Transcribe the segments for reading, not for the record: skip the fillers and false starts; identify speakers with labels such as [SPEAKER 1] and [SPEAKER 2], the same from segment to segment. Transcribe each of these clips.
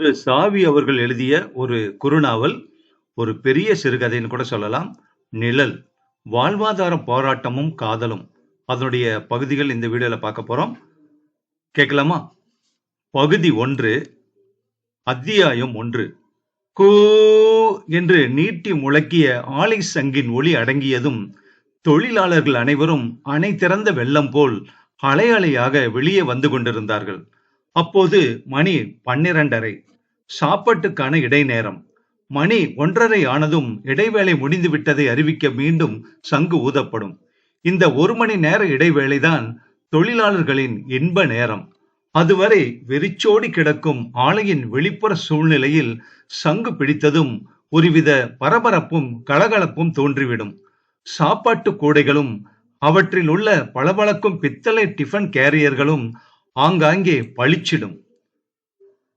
[SPEAKER 1] திரு சாவி அவர்கள் எழுதிய ஒரு குறுநாவல், ஒரு பெரிய சிறுகதைன்னு கூட சொல்லலாம். நிழல். வாழ்வாதார போராட்டமும் காதலும். அதனுடைய பகுதிகள் இந்த வீடியோல பார்க்க போறோம். கேட்கலாமா? பகுதி 1, அத்தியாயம் 1. கூ என்று நீட்டி முழக்கிய ஆலை சங்கின் ஒலி அடங்கியதும், தொழிலாளர்கள் அனைவரும் அணை திறந்த வெள்ளம் போல் அலை அலையாக வெளியே வந்து கொண்டிருந்தார்கள். அப்போது மணி 12:30. சாப்பாட்டுக்கான இடைநேரம். மணி 1:30 ஆனதும் இடைவேளை முடிந்து விட்டதை அறிவிக்க மீண்டும் சங்கு ஊதப்படும். இந்த 1 மணி நேர இடைவேளைதான் தொழிலாளர்களின் இன்ப நேரம். அதுவரை வெறிச்சோடி கிடக்கும் ஆலையின் வெளிப்புற சூழ்நிலையில் சங்கு பிடித்ததும் ஒருவித பரபரப்பும் கலகலப்பும் தோன்றிவிடும். சாப்பாட்டு கூடைகளும் அவற்றில் உள்ள பளபளக்கும் பித்தளை டிஃபன் கேரியர்களும் ஆங்காங்கே பளிச்சிடும்.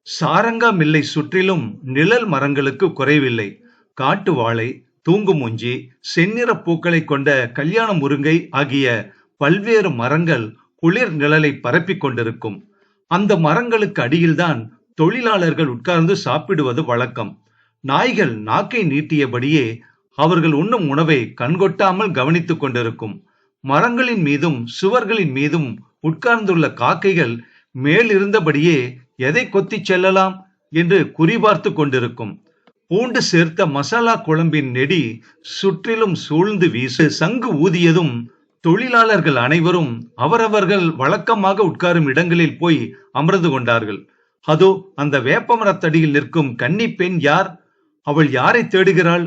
[SPEAKER 1] சாரங்கா மில்லை சுற்றிலும் நிழல் மரங்களுக்கு குறைவில்லை. காட்டு வாழை, தூங்குமூஞ்சி, செந்நிற பூக்களை கொண்ட கல்யாண முருங்கை ஆகிய பல்வேறு மரங்கள் குளிர் நிழலை பரப்பிக் கொண்டிருக்கும். அந்த மரங்களுக்கு அடியில்தான் தொழிலாளர்கள் உட்கார்ந்து சாப்பிடுவது வழக்கம். நாய்கள் நாக்கை நீட்டியபடியே அவர்கள் உண்ணும் உணவை கண்கொட்டாமல் கவனித்துக் கொண்டிருக்கும். மரங்களின் மீதும் சுவர்களின் மீதும் உட்கார்ந்துள்ள காக்கைகள் மேலிருந்தபடியே எதை கொத்தி செல்லலாம் என்று குறிபார்த்து கொண்டிருக்கும். பூண்டு சேர்த்த மசாலா குழம்பின் நெடி சுற்றிலும் சூழ்ந்து வீசு. சங்கு ஊதியதும் தொழிலாளர்கள் அனைவரும் அவரவர்கள் வழக்கமாக உட்காரும் இடங்களில் போய் அமர்ந்து கொண்டார்கள். அதோ அந்த வேப்பமரத்தடியில் நிற்கும் கன்னி பெண் யார்? அவள் யாரை தேடுகிறாள்?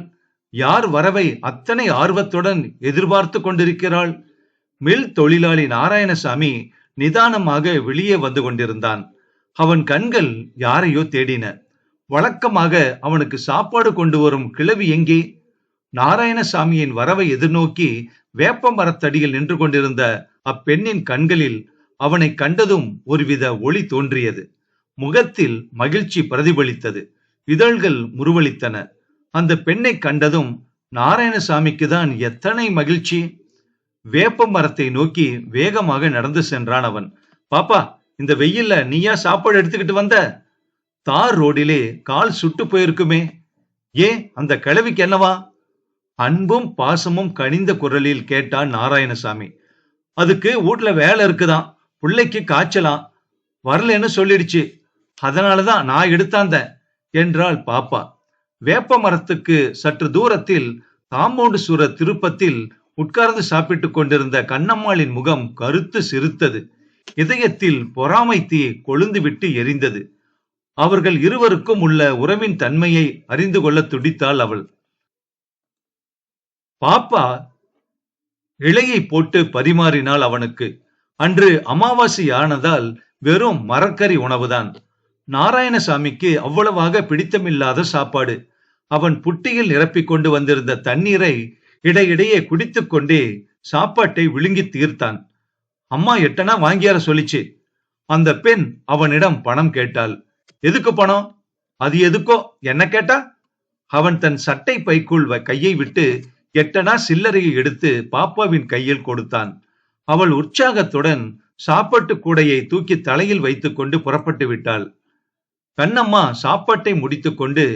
[SPEAKER 1] யார் வரவை அத்தனை ஆர்வத்துடன் எதிர்பார்த்து கொண்டிருக்கிறாள்? மில் தொழிலாளி நாராயணசாமி நிதானமாக வெளியே வந்து கொண்டிருந்தான். அவன் கண்கள் யாரையோ தேடின. வழக்கமாக அவனுக்கு சாப்பாடு கொண்டு வரும் கிழவி எங்கே? நாராயணசாமியின் வரவை எதிர்நோக்கி வேப்ப மரத்தடியில் நின்று கொண்டிருந்த அப்பெண்ணின் கண்களில் அவனை கண்டதும் ஒருவித ஒளி தோன்றியது. முகத்தில் மகிழ்ச்சி பிரதிபலித்தது. இதழ்கள் முறுவலித்தன. அந்த பெண்ணை கண்டதும் நாராயணசாமிக்கு தான் எத்தனை மகிழ்ச்சி! வேப்ப மரத்தை நோக்கி வேகமாக நடந்து சென்றான் அவன். பாப்பா, இந்த வெயில்ல நீயா சாப்பாடு எடுத்துக்கிட்டு வந்த? தார் ரோடிலே கால் சுட்டு போயிருக்குமே. ஏன், அந்த கிழவிக்கு என்னவா? அன்பும் பாசமும் கனிந்த குரலில் கேட்டான் நாராயணசாமி. அதுக்கு வீட்டுல வேலை இருக்குதான், பிள்ளைக்கு காய்ச்சலாம், வரலன்னு சொல்லிடுச்சு, அதனாலதான் நான் எடுத்தாந்த என்றாள் பாப்பா. வேப்ப மரத்துக்கு சற்று தூரத்தில் காம்பவுண்டு சுர திருப்பத்தில் உட்கார்ந்து சாப்பிட்டுக் கொண்டிருந்த கண்ணம்மாளின் முகம் கருத்து சிரித்தது. இதயத்தில் பொறாமை தீ கொழுந்து விட்டு எரிந்தது. அவர்கள் இருவருக்கும் உள்ள உறவின் தன்மையை அறிந்து கொள்ள துடித்தாள் அவள். பாப்பா இலையை போட்டு பரிமாறினாள் அவனுக்கு. அன்று அமாவாசை ஆனதால் வெறும் மரக்கறி உணவுதான். நாராயணசாமிக்கு அவ்வளவாக பிடித்தமில்லாத சாப்பாடு. அவன் புட்டியில் நிரப்பிக் கொண்டு வந்திருந்த தண்ணீரை இடையிடையே குடித்துக் கொண்டே சாப்பாட்டை விழுங்கி தீர்த்தான். அம்மா எட்டனா வாங்கியார சொல்லிச்சு. அந்த பெண் அவனிடம் பணம் கேட்டாள். எதுக்கு பணம்? அது எதுக்கோ, என்ன கேட்டா? அவன் தன் சட்டை பைக்குள் கையை விட்டு 8 சில்லறையை எடுத்து பாப்பாவின் கையில் கொடுத்தான். அவள் உற்சாகத்துடன் சாப்பாட்டு கூடையை தூக்கி தலையில் வைத்துக் கொண்டு புறப்பட்டு விட்டாள். கண்ணம்மா சாப்பாட்டை முடித்துக் கொண்டு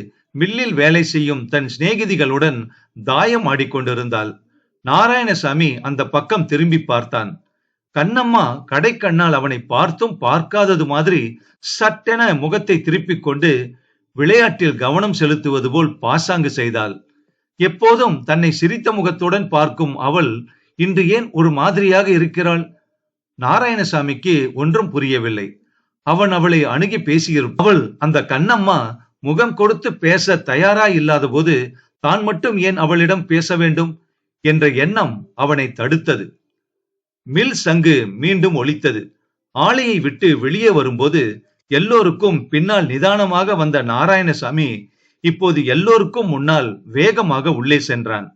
[SPEAKER 1] மில்லில் வேலை செய்யும் தன் சிநேகிதிகளுடன் தாயம் ஆடிக்கொண்டிருந்தாள். நாராயணசாமி அந்த பக்கம் திரும்பி பார்த்தான். கண்ணம்மா கடை கண்ணால் அவனை பார்த்தும் பார்க்காதது மாதிரி சட்டென முகத்தை திருப்பிக் கொண்டு விளையாட்டில் கவனம் செலுத்துவது போல் பாசாங்கு செய்தாள். எப்போதும் தன்னை சிரித்த முகத்துடன் பார்க்கும் அவள் இன்று ஏன் ஒரு மாதிரியாக இருக்கிறாள்? நாராயணசாமிக்கு ஒன்றும் புரியவில்லை. அவன் அவளை அணுகி பேசியிருப்பான். அவள், அந்த கண்ணம்மா முகம் கொடுத்து பேச தயாராய் இல்லாத போது தான் மட்டும் ஏன் அவளிடம் பேச வேண்டும் என்ற எண்ணம் அவனை தடுத்தது. மில் சங்கு மீண்டும் ஒலித்தது. ஆலையை விட்டு வெளியே வரும்போது எல்லோருக்கும் பின்னால் நிதானமாக வந்த நாராயணசாமி இப்போது எல்லோருக்கும் முன்னால் வேகமாக உள்ளே சென்றான்.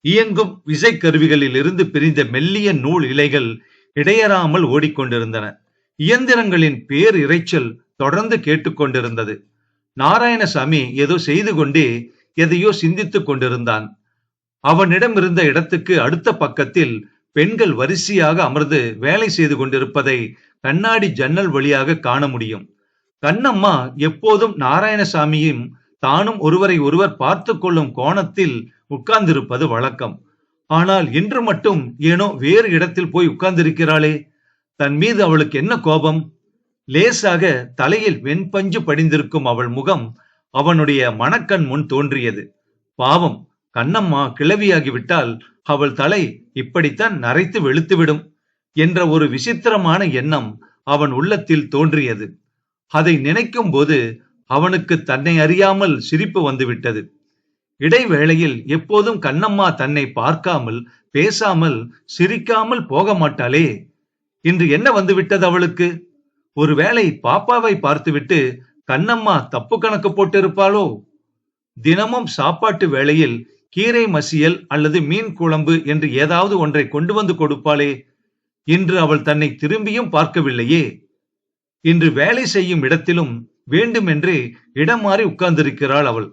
[SPEAKER 1] இயங்கும் விசைக்கருவிகளில் இருந்து பிரிந்த மெல்லிய நூல் இலைகள் இடையறாமல் ஓடிக்கொண்டிருந்தன. இயந்திரங்களின் பேர் இரைச்சல் தொடர்ந்து கேட்டுக்கொண்டிருந்தது. நாராயணசாமி ஏதோ செய்து கொண்டே எதையோ சிந்தித்துக் கொண்டிருந்தான். அவனிடம் இருந்த இடத்துக்கு அடுத்த பக்கத்தில் பெண்கள் வரிசையாக அமர்ந்து வேலை செய்து கொண்டிருப்பதை கண்ணாடி ஜன்னல் வழியாக காண முடியும். கண்ணம்மா எப்போதும் நாராயணசாமியும் தானும் ஒருவரை ஒருவர் பார்த்து கொள்ளும் கோணத்தில் உட்கார்ந்திருப்பது வழக்கம். ஆனால் இன்று மட்டும் ஏனோ வேறு இடத்தில் போய் உட்கார்ந்திருக்கிறாளே. தன் மீது அவளுக்கு என்ன கோபம்? லேசாக தலையில் வெண்பஞ்சு படிந்திருக்கும் அவள் முகம் அவனுடைய மனக்கண் முன் தோன்றியது. பாவம், கண்ணம்மா கிழவியாகிவிட்டால் அவள் தலை இப்படித்தான் நரைத்து வெளுத்துவிடும் என்ற ஒரு விசித்திரமான எண்ணம் அவன் உள்ளத்தில் தோன்றியது. அதை நினைக்கும் போது அவனுக்கு தன்னை அறியாமல் சிரிப்பு வந்துவிட்டது. இடைவேளையில் எப்போதும் கண்ணம்மா தன்னை பார்க்காமல், பேசாமல், சிரிக்காமல் போக மாட்டாளே. இன்று என்ன வந்துவிட்டது அவளுக்கு? ஒருவேளை பாப்பாவை பார்த்துவிட்டு கண்ணம்மா தப்பு கணக்கு போட்டிருப்பாளோ? தினமும் சாப்பாட்டு வேளையில் கீரை மசியல் அல்லது மீன் குழம்பு என்று ஏதாவது ஒன்றை கொண்டு வந்து கொடுப்பாளே. இன்று அவள் தன்னை திரும்பியும் பார்க்கவில்லையே. இன்று வேலை செய்யும் இடத்திலும் வேண்டுமென்றே இடம் மாறி உட்கார்ந்திருக்கிறாள் அவள்.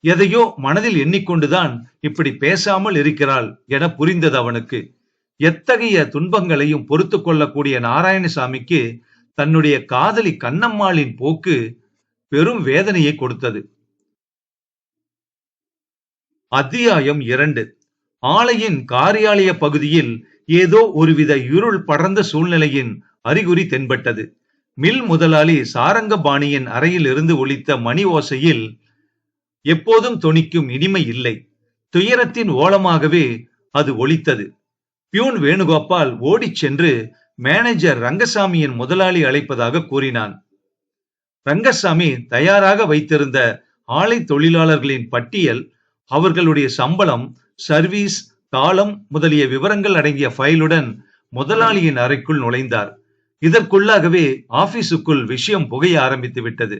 [SPEAKER 1] எதையோ மனதில் எண்ணிக்கொண்டுதான் இப்படி பேசாமல் இருக்கிறாள் என புரிந்தது அவனுக்கு. எத்தகைய துன்பங்களையும் பொறுத்து கொள்ளக்கூடிய நாராயணசாமிக்கு தன்னுடைய காதலி கண்ணம்மாளின் போக்கு பெரும் வேதனையை கொடுத்தது. அத்தியாயம் 2. ஆலையின் காரியாலய பகுதியில் ஏதோ ஒருவித இருள் படர்ந்த சூழ்நிலையின் அறிகுறி தென்பட்டது. மில் முதலாளி சாரங்கபாணியின் அறையில் இருந்து ஒலித்த மணி ஓசையில் எப்போதும் தொனிக்கும் இனிமை இல்லை. துயரத்தின் ஓலமாகவே அது ஒலித்தது. பியூன் வேணுகோபால் ஓடிச் சென்று மேனேஜர் ரங்கசாமியின் முதலாளி அழைப்பதாக கூறினான். ரங்கசாமி தயாராக வைத்திருந்த ஆலை தொழிலாளர்களின் பட்டியல், அவர்களுடைய சம்பளம், சர்வீஸ், காலம் முதலிய விவரங்கள் அடங்கிய ஃபைலுடன் முதலாளியின் அறைக்குள் நுழைந்தார். இதற்குள்ளாகவே ஆபீஸுக்குள் விஷயம் புகைய ஆரம்பித்து விட்டது.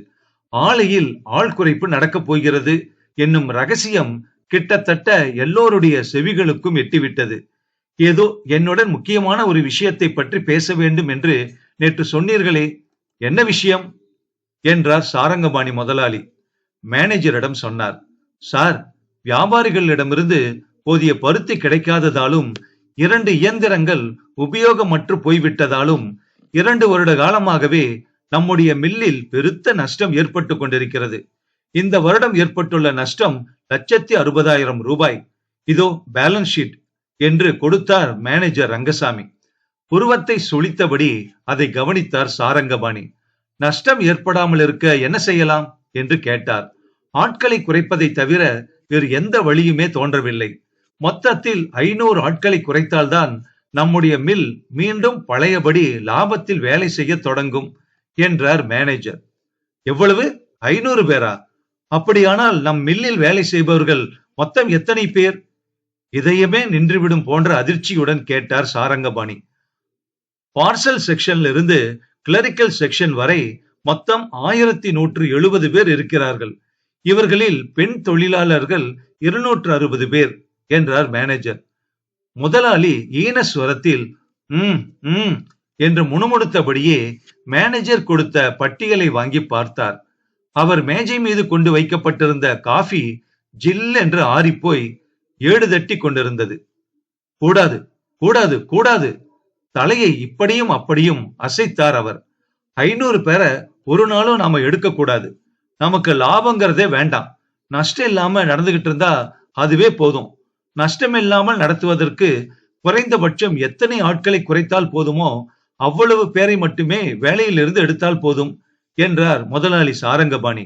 [SPEAKER 1] ஆலையில் ஆள் குறைப்பு நடக்கப் போகிறது என்னும் ரகசியம் கிட்டத்தட்ட எல்லோருடைய செவிகளுக்கும் எட்டிவிட்டது. ஏதோ என்னுடன் முக்கியமான ஒரு விஷயத்தை பற்றி பேச வேண்டும் என்று நேற்று சொன்னீர்களே, என்ன விஷயம் என்றார் சாரங்கபாணி முதலாளி. மேனேஜரிடம் சொன்னார். சார், வியாபாரிகளிடமிருந்து போதிய பருத்தி கிடைக்காததாலும் 2 இயந்திரங்கள் உபயோகமற்று போய்விட்டதாலும் 2 வருட காலமாகவே நம்முடைய மில்லில் பெருத்த நஷ்டம் ஏற்பட்டு கொண்டிருக்கிறது. இந்த வருடம் ஏற்பட்டுள்ள நஷ்டம் 1,60,000 ரூபாய். இதோ பேலன்ஸ் ஷீட் என்று கொடுத்தார் மேனேஜர் ரங்கசாமி. புருவத்தை சுளித்தபடி அதை கவனித்தார் சாரங்கபாணி. நஷ்டம் ஏற்படாமல் இருக்க என்ன செய்யலாம் என்று கேட்டார். ஆட்களை குறைப்பதை தவிர வேறு எந்த வழியுமே தோன்றவில்லை. மொத்தத்தில் 500 ஆட்களை குறைத்தால்தான் நம்முடைய மில் மீண்டும் பழையபடி லாபத்தில் வேலை செய்ய தொடங்கும் என்றார் மேனேஜர். எவ்வளவு? 500 பேரா? அப்படியானால் நம் மில்லில் வேலை செய்பவர்கள் மொத்தம் எத்தனை பேர்? இதயமே நின்றுவிடும் போன்ற அதிர்ச்சியுடன் கேட்டார் சாரங்கபாணி. பார்சல் செக்ஷன்ல இருந்து கிளரிக்கல் செக்ஷன் வரை மொத்தம் 1170 பேர் இருக்கிறார்கள். இவர்களில் பெண் தொழிலாளர்கள் 260 பேர் என்றார் மேனேஜர். முதலாளி ஈனஸ்வரத்தில் என்று முணுமுணுத்தபடியே மேனேஜர் கொடுத்த பட்டியலை வாங்கி பார்த்தார். அவர் மேஜை மீது கொண்டு வைக்கப்பட்டிருந்த காஃபி ஜில் என்று ஆறிப்போய் 7 தட்டி கொண்டிருந்தது. கூடாது, கூடாது, கூடாது. தலையை இப்படியும் அப்படியும் அசைத்தார் அவர். 500 பேரை ஒரு நாளும் நாம எடுக்க கூடாது. நமக்கு லாபங்கிறதே வேண்டாம். நஷ்டம் இல்லாம நடந்துகிட்டு இருந்தா அதுவே போதும். நஷ்டம் இல்லாமல் நடத்துவதற்கு குறைந்தபட்சம் எத்தனை ஆட்களை குறைத்தால் போதுமோ அவ்வளவு பேரை மட்டுமே வேலையிலிருந்து எடுத்தால் போதும் என்றார் முதலாளி சாரங்கபாணி.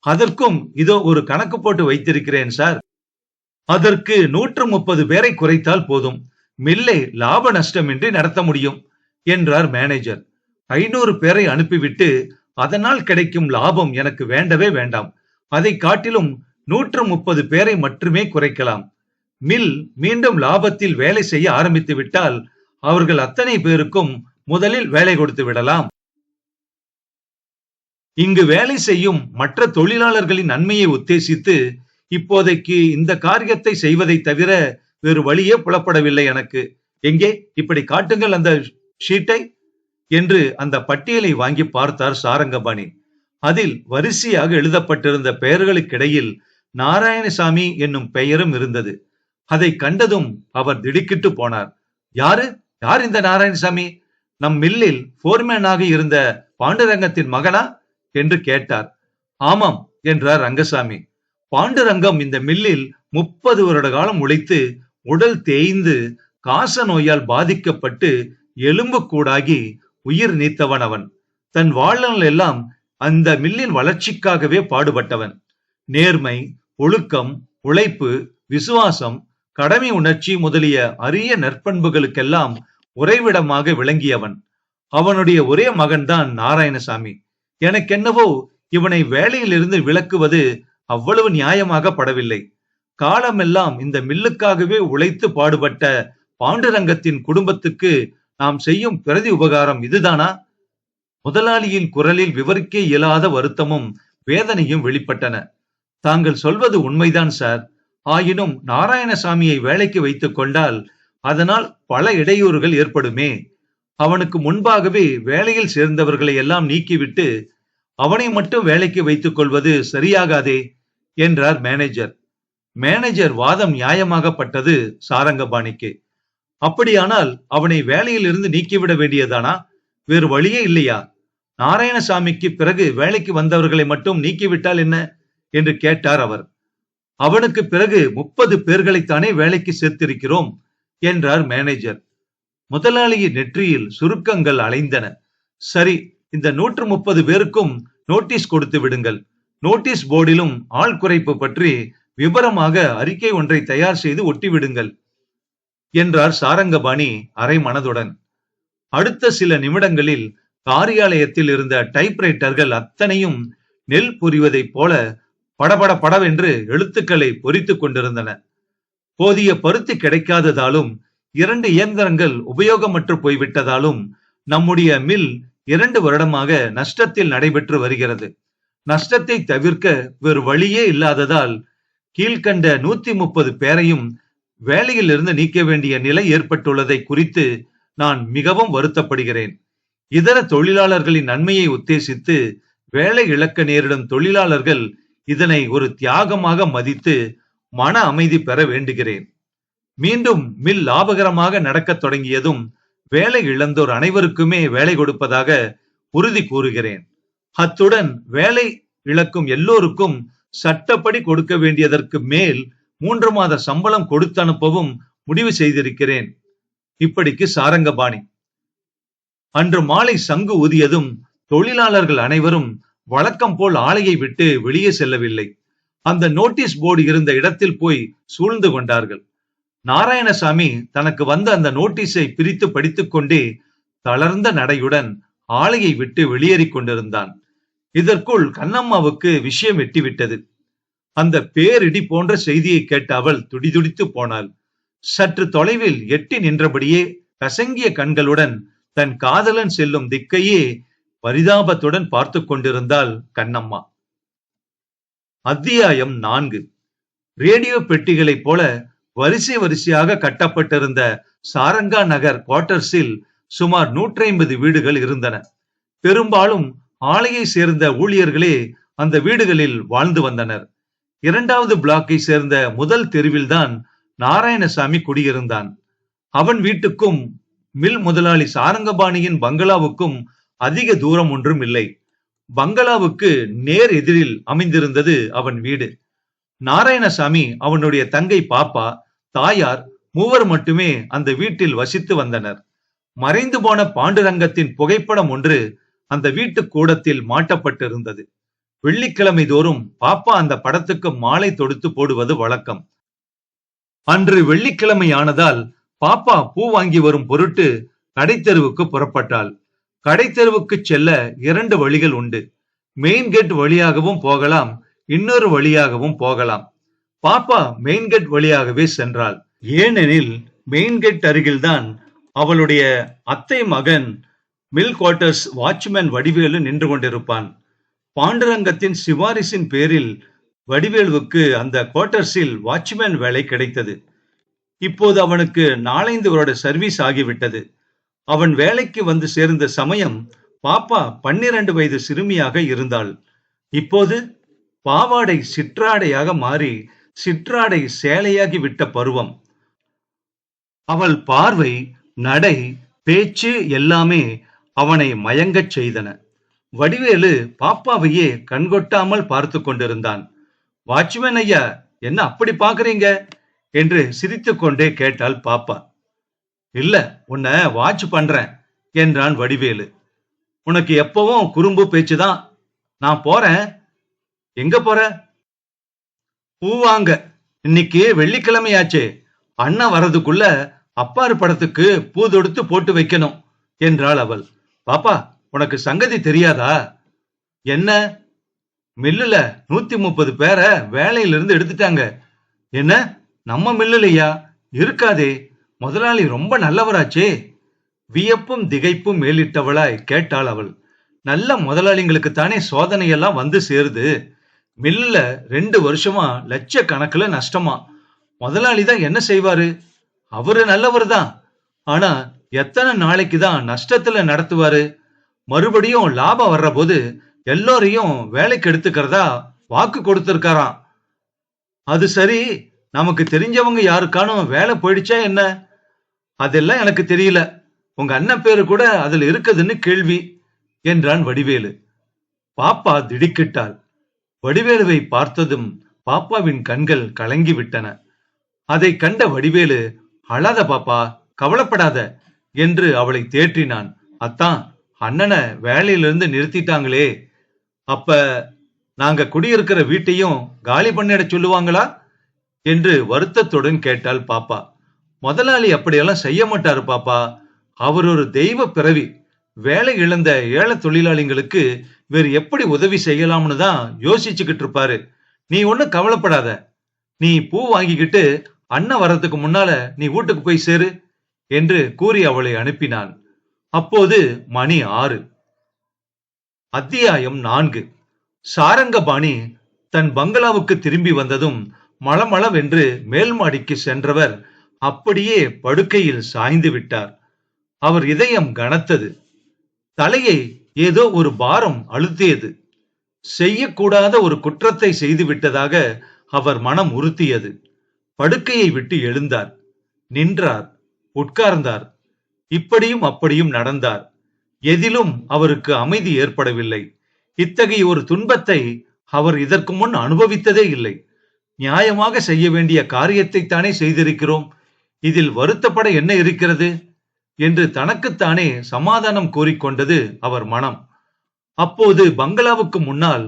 [SPEAKER 1] அதற்கும் இதோ ஒரு கணக்கு போட்டு வைத்திருக்கிறேன் சார். அதற்கு 130 பேரை குறைத்தால் போதும். மில்லை லாப நஷ்டமின்றி நடத்த முடியும் என்றார் மேனேஜர். 500 பேரை அனுப்பிவிட்டு அதனால் கிடைக்கும் லாபம் எனக்கு வேண்டவே வேண்டாம். அதை காட்டிலும் 130 பேரை மட்டுமே குறைக்கலாம். மில் மீண்டும் லாபத்தில் வேலை செய்ய ஆரம்பித்து விட்டால் அவர்கள் அத்தனை பேருக்கும் முதலில் வேலை கொடுத்து விடலாம். இங்கு வேலை செய்யும் மற்ற தொழிலாளர்களின் நன்மையை உத்தேசித்து இப்போதைக்கு இந்த காரியத்தை செய்வதை தவிர வேறு வழியே புலப்படவில்லை எனக்கு. எங்கே இப்படி காட்டுங்கள் அந்த ஷீட்டை என்று அந்த பட்டியலை வாங்கி பார்த்தார் சாரங்கபாணி. அதில் வரிசையாக எழுதப்பட்டிருந்த பெயர்களுக்கிடையில் நாராயணசாமி என்னும் பெயரும் இருந்தது. அதை கண்டதும் அவர் திடுக்கிட்டு போனார். யாரு இந்த நாராயணசாமி? நம் மில்லில் போர்மேனாக இருந்த பாண்டுரங்கத்தின் மகனா என்று கேட்டார். ஆமாம் என்றார் ரங்கசாமி. பாண்டுரங்கம் இந்த மில்லில் 30 வருட காலம் உழைத்து உடல் தேய்ந்து காச நோயால் பாதிக்கப்பட்டு எலும்பு கூடாகி உயிர் நீத்தவன் அவன். தன் வாழ்நாள் எல்லாம் அந்த மில்லின் வளர்ச்சிக்காகவே பாடுபட்டவன். நேர்மை, ஒழுக்கம், உழைப்பு, விசுவாசம், கடமை உணர்ச்சி முதலிய அரிய நற்பண்புகளுக்கெல்லாம் உறைவிடமாக விளங்கியவன். அவனுடைய ஒரே மகன்தான் நாராயணசாமி. எனக்கென்னவோ இவனை வேலையிலிருந்து விலக்குவது அவ்வளவு நியாயமாக படவில்லை. காலமெல்லாம் இந்த மில்லுக்காகவே உழைத்து பாடுபட்ட பாண்டுரங்கத்தின் குடும்பத்துக்கு நாம் செய்யும் பிரதி உபகாரம் இதுதானா? முதலாளியின் குரலில் விவரிக்க இயலாத வருத்தமும் வேதனையும் வெளிப்பட்டன. தாங்கள் சொல்வது உண்மைதான் சார். ஆயினும் நாராயணசாமியை வேலைக்கு வைத்துக் கொண்டால் அதனால் பல இடையூறுகள் ஏற்படுமே. அவனுக்கு முன்பாகவே வேலையில் சேர்ந்தவர்களை எல்லாம் நீக்கிவிட்டு அவனை மட்டும் வேலைக்கு வைத்துக் கொள்வது சரியாகாதே என்றார் மேனேஜர். மேனேஜர் வாதம் நியாயமாகப்பட்டது சாரங்கபாணிக்கு. அப்படியானால் அவனை வேலையில் இருந்து நீக்கிவிட வேண்டியதானா? வேறு வழியே இல்லையா? நாராயணசாமிக்கு பிறகு வேலைக்கு வந்தவர்களை மட்டும் நீக்கிவிட்டால் என்ன என்று கேட்டார் அவர். அவனுக்கு பிறகு 30 பேர்களைத்தானே வேலைக்கு சேர்த்திருக்கிறோம் என்றார் மேனேஜர். முதலாளியின் நெற்றியில் சுருக்கங்கள் அலைந்தன. சரி, இந்த 130 பேருக்கும் நோட்டீஸ் கொடுத்து விடுங்கள். நோட்டீஸ் போர்டிலும் ஆள் குறைப்பு பற்றி விபரமாக அறிக்கை ஒன்றை தயார் செய்து ஒட்டிவிடுங்கள் என்றார் சாரங்கபாணி அரை மனதுடன். அடுத்த சில நிமிடங்களில் காரியாலயத்தில் இருந்த டைப்ரைட்டர்கள் அத்தனையும் நெல் புரிவதைப் போல படபட படவென்று எழுத்துக்களை பொறித்துக் கொண்டிருந்தன. போதிய பருத்தி கிடைக்காததாலும் 2 இயந்திரங்கள் உபயோகமற்று போய்விட்டதாலும் நம்முடைய மில் 2 வருடமாக நஷ்டத்தில் நடைபெற்று வருகிறது. நஷ்டத்தை தவிர்க்க வேறு வழியே இல்லாததால் கீழ்கண்ட 130 பேரையும் வேலையில் இருந்து நீக்க வேண்டிய நிலை ஏற்பட்டுள்ளதை குறித்து நான் மிகவும் வருத்தப்படுகிறேன். இதர தொழிலாளர்களின் நன்மையை உத்தேசித்து வேலை இழக்க நேரிடும் தொழிலாளர்கள் இதனை ஒரு தியாகமாக மதித்து மன அமைதி பெற வேண்டுகிறேன். மீண்டும் மில் லாபகரமாக நடக்க தொடங்கியதும் வேலை இழந்தோர் அனைவருக்குமே வேலை கொடுப்பதாக உறுதி கூறுகிறேன். அத்துடன் வேலை இழக்கும் எல்லோருக்கும் சட்டப்படி கொடுக்க வேண்டியதற்கு மேல் 3 மாத சம்பளம் கொடுத்து அனுப்பவும் முடிவு செய்திருக்கிறேன். இப்படிக்கு சாரங்கபாணி. அன்று மாலை சங்கு ஊதியதும் தொழிலாளர்கள் அனைவரும் வழக்கம் போல் ஆலையை விட்டு வெளியே செல்லவில்லை. அந்த நோட்டீஸ் போர்டு இருந்த இடத்தில் போய் சூழ்ந்து கொண்டார்கள். நாராயணசாமி தனக்கு வந்த அந்த நோட்டீஸை பிரித்து படித்துக் கொண்டே தளர்ந்த நடையுடன் ஆலையை விட்டு வெளியேறிக் கொண்டிருந்தான். இதற்குள் கண்ணம்மாவுக்கு விஷயம் எட்டிவிட்டது. அந்த பேரிடி போன்ற செய்தியை கேட்ட அவள் துடிதுடித்து போனாள். சற்று தொலைவில் எட்டி நின்றபடியே கசங்கிய கண்களுடன் தன் காதலன் செல்லும் திக்கையே பரிதாபத்துடன் பார்த்து கொண்டிருந்தாள் கண்ணம்மா. அத்தியாயம் 4. ரேடியோ பெட்டிகளைப் போல வரிசை வரிசையாக கட்டப்பட்டிருந்த சாரங்கா நகர் குவார்டர்ஸில் சுமார் 150 வீடுகள் இருந்தன. பெரும்பாலும் ஆலையை சேர்ந்த ஊழியர்களே அந்த வீடுகளில் வாழ்ந்து வந்தனர். 2வது பிளாக்கை சேர்ந்த முதல் தெருவில்தான் நாராயணசாமி குடியிருந்தான். அவன் வீட்டுக்கும் மில் முதலாளி சாரங்கபாணியின் பங்களாவுக்கும் அதிக தூரம் ஒன்றும் இல்லை. பங்களாவுக்கு நேர் எதிரில் அமைந்திருந்தது அவன் வீடு. நாராயணசாமி, அவனுடைய தங்கை பாப்பா, தாயார் மூவர் மட்டுமே அந்த வீட்டில் வசித்து வந்தனர். மறைந்து போன பாண்டுரங்கத்தின் புகைப்படம் ஒன்று அந்த வீட்டு கூடத்தில் மாட்டப்பட்டிருந்தது. வெள்ளிக்கிழமை தோறும் பாப்பா அந்த படத்துக்கு மாலை தொடுத்து போடுவது வழக்கம். அன்று வெள்ளிக்கிழமை ஆனதால் பாப்பா பூ வாங்கி வரும் பொருட்டு கடைத்தெருவுக்கு புறப்பட்டாள். கடைத்தெருவுக்கு செல்ல 2 வழிகள் உண்டு. மெயின் கேட் வழியாகவும் போகலாம், இன்னொரு வழியாகவும் போகலாம். பாப்பா மெயின் கேட் வழியாகவே சென்றாள். ஏனெனில் மெயின் கேட் அருகில்தான் அவளுடைய அத்தை மகன் மில் குவார்டர்ஸ் வாட்ச்மேன் வடிவேலு நின்று கொண்டிருப்பான். பாண்டுரங்கத்தின் சிபாரிசின் பேரில் வடிவேலுவுக்கு அந்த குவார்டர்ஸில் வாட்ச்மேன் வேலை கிடைத்தது. இப்போது அவனுக்கு 4-5 வருட சர்வீஸ் ஆகிவிட்டது. அவன் வேலைக்கு வந்து சேர்ந்த சமயம் பாப்பா 12 வயது சிறுமியாக இருந்தாள். இப்போது பாவாடை சிற்றாடையாக மாறி சிற்றாடை சேலையாகி விட்ட பருவம். அவள் பார்வை, நடை, பேச்சு எல்லாமே அவனை மயங்கச் செய்தன. வடிவேலு பாப்பாவையே கண்கொட்டாமல் பார்த்து கொண்டிருந்தான். வாட்ச்மேன் ஐயா, என்ன அப்படி பாக்குறீங்க என்று சிரித்துக் கொண்டே கேட்டாள் பாப்பா. இல்ல, உன்னை வாட்ச் பண்றேன் என்றான் வடிவேலு. உனக்கு எப்பவும் குறும்பு பேச்சுதான். நான் போறேன். எங்க போற? பூ வாங்க. இன்னைக்கு வெள்ளிக்கிழமையாச்சே, அண்ணன் வர்றதுக்குள்ள அப்பாரு படத்துக்கு பூ தொடுத்து போட்டு வைக்கணும் என்றாள் அவள். பாப்பா, உனக்கு சங்கதி தெரியாதா? என்ன? மில்லுல 130 பேரை வேலையிலிருந்து எடுத்துட்டாங்க. என்ன, நம்ம மில்லுலையா? இருக்காதே, முதலாளி ரொம்ப நல்லவராச்சே. வியப்பும் திகைப்பும் மேலிட்டவளாய் கேட்டாள் அவள். நல்ல முதலாளிங்களுக்கு தானே சோதனை எல்லாம் வந்து சேருது. மில்லுல 2 வருஷமா லட்சக்கணக்குல நஷ்டமா. முதலாளி தான் என்ன செய்வாரு? அவரு நல்லவர் தான். ஆனா எத்தனை நாளைக்கு தான் நஷ்டத்துல நடத்துவாரு? மறுபடியும் லாபம் வர்ற போது எல்லோரையும் வேலைக்கு எடுத்துக்கிறதா வாக்கு கொடுத்திருக்காராம். அது சரி, நமக்கு தெரிஞ்சவங்க யாருக்கானும் வேலை போயிடுச்சா என்ன? அதெல்லாம் எனக்கு தெரியல. உங்க அண்ணன் பேரு கூட அதுல இருக்குதுன்னு கேள்வி என்றான் வடிவேலு. பாப்பா திடுக்கிட்டாள். வடிவேலுவை பார்த்ததும் பாப்பாவின் கண்கள் கலங்கி விட்டன. அதை கண்ட வடிவேலு, அழாத பாப்பா, கவலைப்படாத என்று அவளை தேற்றினான். அத்தான், அண்ணனை வேலையிலிருந்து நிறுத்திட்டாங்களே, அப்ப நாங்க குடியிருக்கிற வீட்டையும் காலி பண்ணிட சொல்லுவாங்களா என்று வருத்தத்துடன் கேட்டாள் பாப்பா. முதலாளி அப்படியெல்லாம் செய்ய மாட்டாரு பாப்பா. அவர் ஒரு தெய்வ பிறவி. வேலை இழந்த ஏழை தொழிலாளிகளுக்கு வேறு எப்படி உதவி செய்யலாம்னு தான் யோசிச்சுக்கிட்டு இருப்பாரு. நீ ஒன்னும் கவலைப்படாத. நீ பூ வாங்கிக்கிட்டு அண்ணன் வர்றதுக்கு முன்னால நீ வீட்டுக்கு போய் சேரு என்று கூறி அவளை அனுப்பினான். அப்போது மணி 6. அத்தியாயம் 4. சாரங்கபாணி தன் பங்களாவுக்கு திரும்பி வந்ததும் மளமளவென்று மேல் மாடிக்கு சென்றவர் அப்படியே படுக்கையில் சாய்ந்து விட்டார். அவர் இதயம் கனத்தது. தலையை ஏதோ ஒரு பாரம் அழுத்தியது. செய்யக்கூடாத ஒரு குற்றத்தை செய்து விட்டதாக அவர் மனம் உறுத்தியது. படுக்கையை விட்டு எழுந்தார். நின்றார், உட்கார்ந்தார். இப்படியும் அப்படியும் நடந்தார். எதிலும் அவருக்கு அமைதி ஏற்படவில்லை. இத்தகைய ஒரு துன்பத்தை அவர் இதற்கு முன் அனுபவித்ததே இல்லை. நியாயமாக செய்ய வேண்டிய காரியத்தை தானே செய்திருக்கிறோம். இதில் வருத்தப்பட என்ன இருக்கிறது என்று தனக்குத்தானே சமாதானம் கூறிக்கொண்டது அவர் மனம். அப்போது பங்களாவுக்கு முன்னால்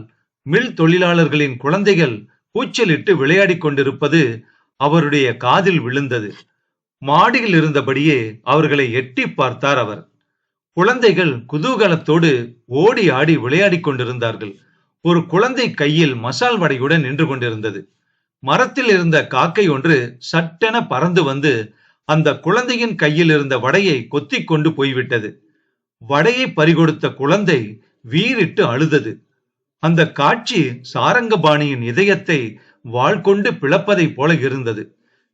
[SPEAKER 1] மில் தொழிலாளர்களின் குழந்தைகள் கூச்சலிட்டு விளையாடிக் கொண்டிருப்பது அவருடைய காதில் விழுந்தது. மாடியில் இருந்தபடியே அவர்களை எட்டி பார்த்தார் அவர். குழந்தைகள் குதூகலத்தோடு ஓடி ஆடி விளையாடிக் கொண்டிருந்தார்கள். ஒரு குழந்தை கையில் மசால் வடையுடன் நின்று கொண்டிருந்தது. மரத்தில் இருந்த காக்கை ஒன்று சட்டென பறந்து வந்து அந்த குழந்தையின் கையில் இருந்த வடையை கொத்திக் கொண்டு போய்விட்டது. வடையை பறிகொடுத்த குழந்தை வீறிட்டு அழுதது. அந்த காட்சி சாரங்கபாணியின் இதயத்தை வாள் கொண்டு பிளப்பதை போல இருந்தது.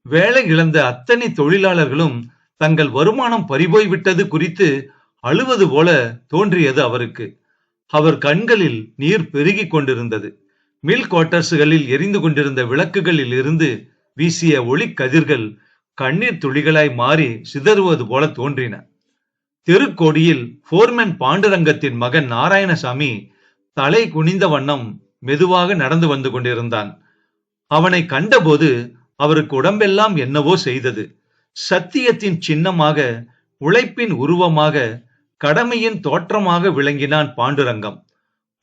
[SPEAKER 1] வேலை இழந்த அத்தனை தொழிலாளர்களும் தங்கள் வருமானம் பறிபோய்விட்டது குறித்து அழுவது போல தோன்றியது அவருக்கு. அவர் கண்களில் நீர் பெருகி கொண்டிருந்தது. மில் குவார்டர்ஸ்களில் எரிந்து கொண்டிருந்த விளக்குகளில் இருந்து வீசிய ஒளி கதிர்கள் கண்ணீர் துளிகளாய் மாறி சிதறுவது போல தோன்றின. தெருக்கோடியில் போர்மேன் பாண்டுரங்கத்தின் மகன் நாராயணசாமி தலை குனிந்த வண்ணம் மெதுவாக நடந்து வந்து கொண்டிருந்தான். அவனை கண்டபோது அவருக்கு உடம்பெல்லாம் என்னவோ செய்தது. சத்தியத்தின் சின்னமாக, உழைப்பின் உருவமாக, கடமையின் தோற்றமாக விளங்கினான் பாண்டுரங்கம்.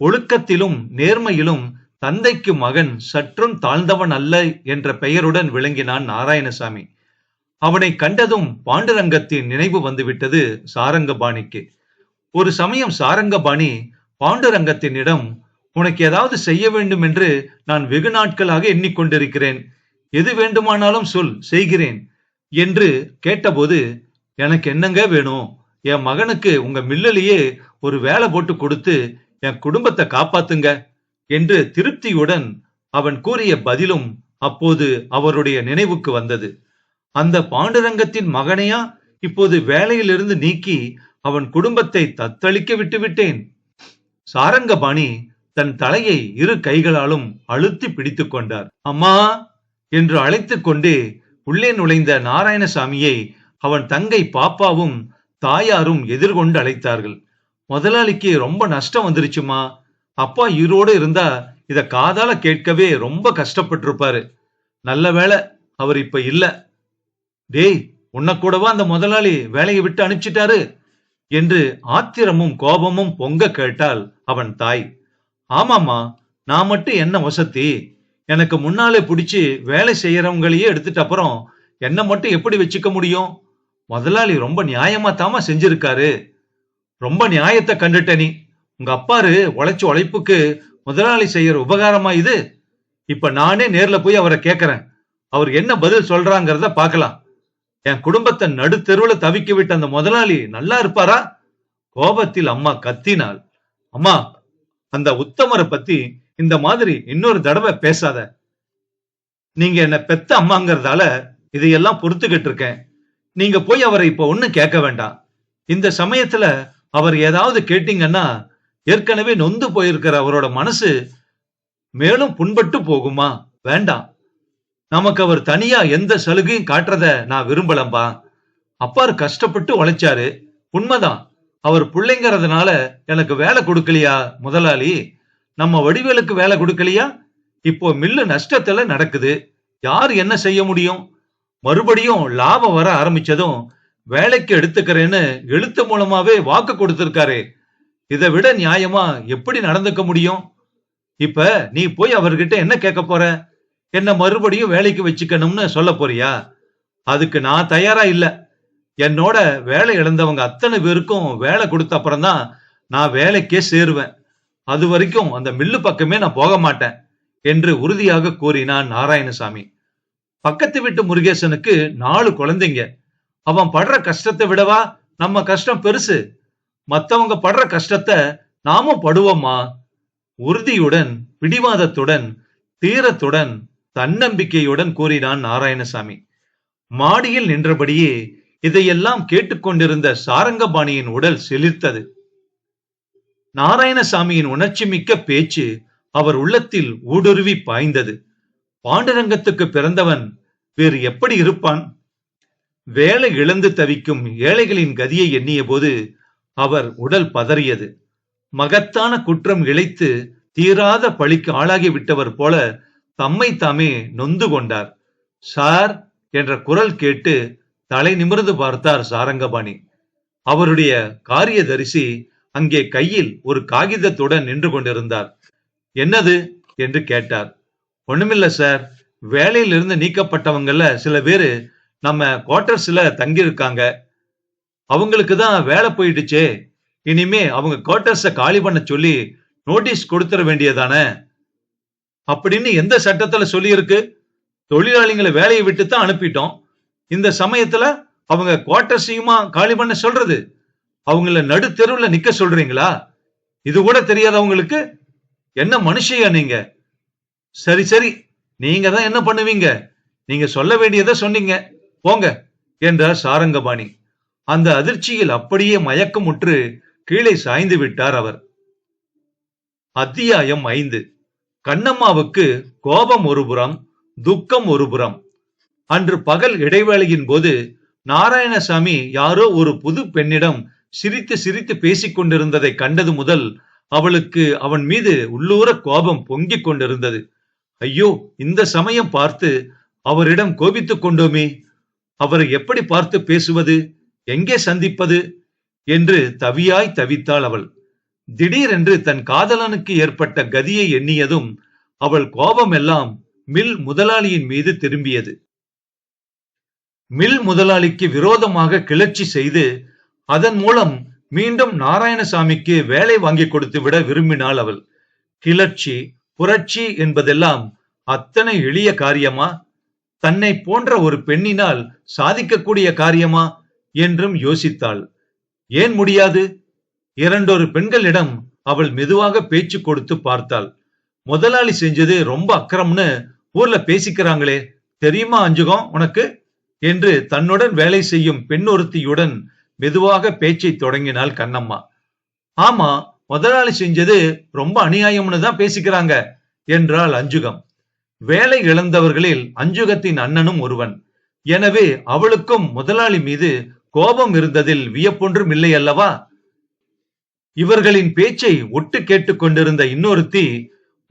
[SPEAKER 1] ஒழுக்கத்திலும் நேர்மையிலும் தந்தைக்கு மகன் சற்றும் தாழ்ந்தவன் அல்ல என்ற பெயருடன் விளங்கினான் நாராயணசாமி. அவனை கண்டதும் பாண்டுரங்கத்தின் நினைவு வந்துவிட்டது சாரங்கபாணிக்கு. ஒரு சமயம் சாரங்கபாணி பாண்டுரங்கத்தினிடம், உனக்கு ஏதாவது செய்ய வேண்டும் என்று நான் வெகு நாட்களாக எண்ணிக்கொண்டிருக்கிறேன், எது வேண்டுமானாலும் சொல், செய்கிறேன் என்று கேட்டபோது, எனக்கு என்னங்க வேணும், என் மகனுக்கு உங்க மில்லிலேயே ஒரு வேலை போட்டு கொடுத்து என் குடும்பத்தை காப்பாத்துங்க என்று திருப்தியுடன் அவன் கூறிய பதிலும் அப்போது அவருடைய நினைவுக்கு வந்தது. அந்த பாண்டுரங்கத்தின் மகனையா இப்போது வேலையிலிருந்து நீக்கி அவன் குடும்பத்தை தத்தளிக்க விட்டுவிட்டேன். சாரங்கபாணி தன் தலையை இரு கைகளாலும் அழுத்தி பிடித்துக் கொண்டார். அம்மா என்று அழைத்துக் கொண்டே உள்ளே நுழைந்த நாராயணசாமியை அவன் தங்கை பாப்பாவும் தாயாரும் எதிர்கொண்டு அழைத்தார்கள். முதலாளிக்கு ரொம்ப நஷ்டம் வந்துருச்சுமா. அப்பா உயிரோடு இருந்தா இத காதால கேட்கவே ரொம்ப கஷ்டப்பட்டிருப்பாரு. நல்ல வேளை அவர் இப்ப இல்ல. டேய், உன்ன கூடவா அந்த முதலாளி வேலையை விட்டு அனுப்பிச்சிட்டாரு என்று ஆத்திரமும் கோபமும் பொங்க கேட்டாள் அவன் தாய். ஆமாமா, நான் மட்டும் என்ன வசதி? எனக்கு முன்னாலே பிடிச்சு வேலை செய்யறவங்களையே எடுத்துட்டு அப்புறம் என்ன மட்டும் எப்படி வச்சுக்க முடியும்? முதலாளி ரொம்ப நியாயமா தாமா செஞ்சிருக்காரு. ரொம்ப நியாயத்தை கண்டுட்ட நீ. உங்க அப்பாரு உழைச்ச உழைப்புக்கு முதலாளி செய்யற உபகாரமா இது? இப்ப நானே நேர்ல போய் அவரை கேக்குறேன். அவர் என்ன பதில் சொல்றாங்கிறத பாக்கலாம். என் குடும்பத்தை நடுத்தெருவுல தவிக்க விட்ட அந்த முதலாளி நல்லா இருப்பாரா? கோபத்தில் அம்மா கத்தினாள். அம்மா, அந்த உத்தமரை பத்தி இந்த மாதிரி இன்னொரு தடவை பேசாத. நீங்க என்ன பெத்த அம்மாங்கிறதால இதையெல்லாம் பொறுத்துக்கிட்டு இருக்கேன். நீங்க போய் அவரை இப்ப ஒண்ணும் கேட்க வேண்டாம். இந்த சமயத்துல அவர் ஏதாவது கேட்டீங்கன்னா ஏற்கனவே நொந்து போயிருக்கிற அவரோட மனசு மேலும் புண்பட்டு போகுமா? வேண்டாம். நமக்கு அவர் தனியா எந்த சலுகையும் காட்டுறத நான் விரும்பலம்பா. அப்பாரு கஷ்டப்பட்டு உழைச்சாரு, உண்மைதான். அவர் பிள்ளைங்கிறதுனால எனக்கு வேலை கொடுக்கலையா முதலாளி? நம்ம வடிவேலுக்கு வேலை கொடுக்கலையா? இப்போ மில்லு நஷ்டத்துல நடக்குது. யார் என்ன செய்ய முடியும்? மறுபடியும் லாபம் வர ஆரம்பிச்சதும் வேலைக்கு எடுத்துக்கிறேன்னு எழுத்து மூலமாவே வாக்கு கொடுத்திருக்காரு. இதை விட நியாயமா எப்படி நடந்துக்க முடியும்? இப்ப நீ போய் அவர்கிட்ட என்ன கேட்க போற? என்ன மறுபடியும் வேலைக்கு வச்சுக்கணும்னு சொல்ல போறியா? அதுக்கு நான் தயாரா இல்ல. என்னோட வேலை இழந்தவங்க அத்தனை பேருக்கும் வேலை கொடுத்த அப்புறம் தான் நான் வேலைக்கே சேருவேன். அது வரைக்கும் அந்த மில்லு பக்கமே நான் போக மாட்டேன் என்று உறுதியாக கூறினான் நாராயணசாமி. பக்கத்து வீட்டு முருகேசனுக்கு 4 குழந்தைங்க. அவன் படுற கஷ்டத்தை விடவா நம்ம கஷ்டம் பெருசு? மத்தவங்க படுற கஷ்டத்தை நாமும் படுவோமா? உறுதியுடன், பிடிவாதத்துடன், தீரத்துடன், தன்னம்பிக்கையுடன் கூறினான் நாராயணசாமி. மாடியில் நின்றபடியே இதையெல்லாம் கேட்டுக்கொண்டிருந்த சாரங்கபாணியின் உடல் சிலிர்த்தது. நாராயணசாமியின் உணர்ச்சி மிக்க பேச்சு அவர் உள்ளத்தில் ஊடுருவி பாய்ந்தது. பாண்டுரங்கத்துக்கு பிறந்தவன் வேறு எப்படி இருப்பான்? வேலை இழந்து தவிக்கும் ஏழைகளின் கதியை எண்ணிய போது அவர் உடல் பதறியது. மகத்தான குற்றம் இழைத்து தீராத பழிக்கு ஆளாகி விட்டவர் போல தம்மை தாமே நொந்து கொண்டார். சார் என்ற குரல் கேட்டு தலை நிமிர்ந்து பார்த்தார் சாரங்கபாணி. அவருடைய காரியதரிசி அங்கே கையில் ஒரு காகிதத்துடன் நின்று கொண்டிருந்தார். என்னது என்று கேட்டார். ஒண்ணுமில்ல சார், வேலையிலிருந்து நீக்கப்பட்டவங்கல சில பேரு நம்ம குவார்டர்ஸ்ல தங்கி இருக்காங்க. அவங்களுக்கு தான் வேலை போயிடுச்சே, இனிமே அவங்க குவார்டர்ஸ காலி பண்ண சொல்லி நோட்டீஸ் கொடுத்துட வேண்டியதானே அப்படின்னு எந்த சட்டத்துல சொல்லி இருக்கு? தொழிலாளிகளை வேலையை விட்டு தான் அனுப்பிட்டோம். இந்த சமயத்துல அவங்க குவார்டர்ஸையுமா காலி பண்ண சொல்றது? அவங்கள நடு தெருவுல நிக்க சொல்றீங்களா? இது கூட தெரியாத அவங்களுக்கு? என்ன மனுஷையா நீங்க? சரி சரி, நீங்க தான் என்ன பண்ணுவீங்க? நீங்க சொல்ல வேண்டியதை சொன்னீங்க, போங்க என்றார் சாரங்கபாணி. அந்த அதிர்ச்சியில் அப்படியே மயக்கமுற்று கீழே சாய்ந்து விட்டார் அவர். அத்தியாயம் 5. கண்ணம்மாவுக்கு கோபம் ஒருபுறம், துக்கம் ஒருபுறம். அன்று பகல் இடைவேளையின் போது நாராயணசாமி யாரோ ஒரு புது பெண்ணிடம் சிரித்து சிரித்து பேசிக் கொண்டிருந்ததை கண்டது முதல் அவளுக்கு அவன் மீது உள்ளூர கோபம் பொங்கிக் கொண்டிருந்தது. ஐயோ, இந்த சமயம் பார்த்து அவரிடம் கோபித்துக் கொண்டோமே, அவரை எப்படி பார்த்து பேசுவது, எங்கே சந்திப்பது என்று தவியாய் தவித்தாள் அவள். திடீரென்று தன் காதலனுக்கு ஏற்பட்ட கதியை எண்ணியதும் அவள் கோபம் எல்லாம் மில் முதலாளியின் மீது திரும்பியது. மில் முதலாளிக்கு விரோதமாக கிளர்ச்சி செய்து அதன் மூலம் மீண்டும் நாராயணசாமிக்கு வேலை வாங்கி கொடுத்து விட விரும்பினாள் அவள். கிளர்ச்சி, புரட்சி என்பதெல்லாம் அத்தனை எளிய காரியமா? தன்னை போன்ற ஒரு பெண்ணினால் சாதிக்கக்கூடிய காரியமா என்றும் யோசித்தாள். ஏன் முடியாது? 2 பெண்களிடம் அவள் மெதுவாக பேச்சு கொடுத்து பார்த்தாள். முதலாளி செஞ்சது ரொம்ப அக்கிரம்னு ஊர்ல பேசிக்கிறாங்களே, தெரியுமா அஞ்சுகம் உனக்கு என்று தன்னுடன் வேலை செய்யும் பெண் ஒருத்தியுடன் மெதுவாக பேச்சை தொடங்கினாள் கண்ணம்மா. ஆமா, முதலாளி செஞ்சது ரொம்ப அநியாயம்னு தான் பேசிக்கிறாங்க என்றாள் அஞ்சுகம். வேலை இழந்தவர்களில் அஞ்சுகத்தின் அண்ணனும் ஒருவன். எனவே அவளுக்கும் முதலாளி மீது கோபம் இருந்ததில் வியப்பொன்றும் இல்லை அல்லவா? இவர்களின் பேச்சை ஒட்டு கேட்டுக் கொண்டிருந்த இன்னொருத்தி,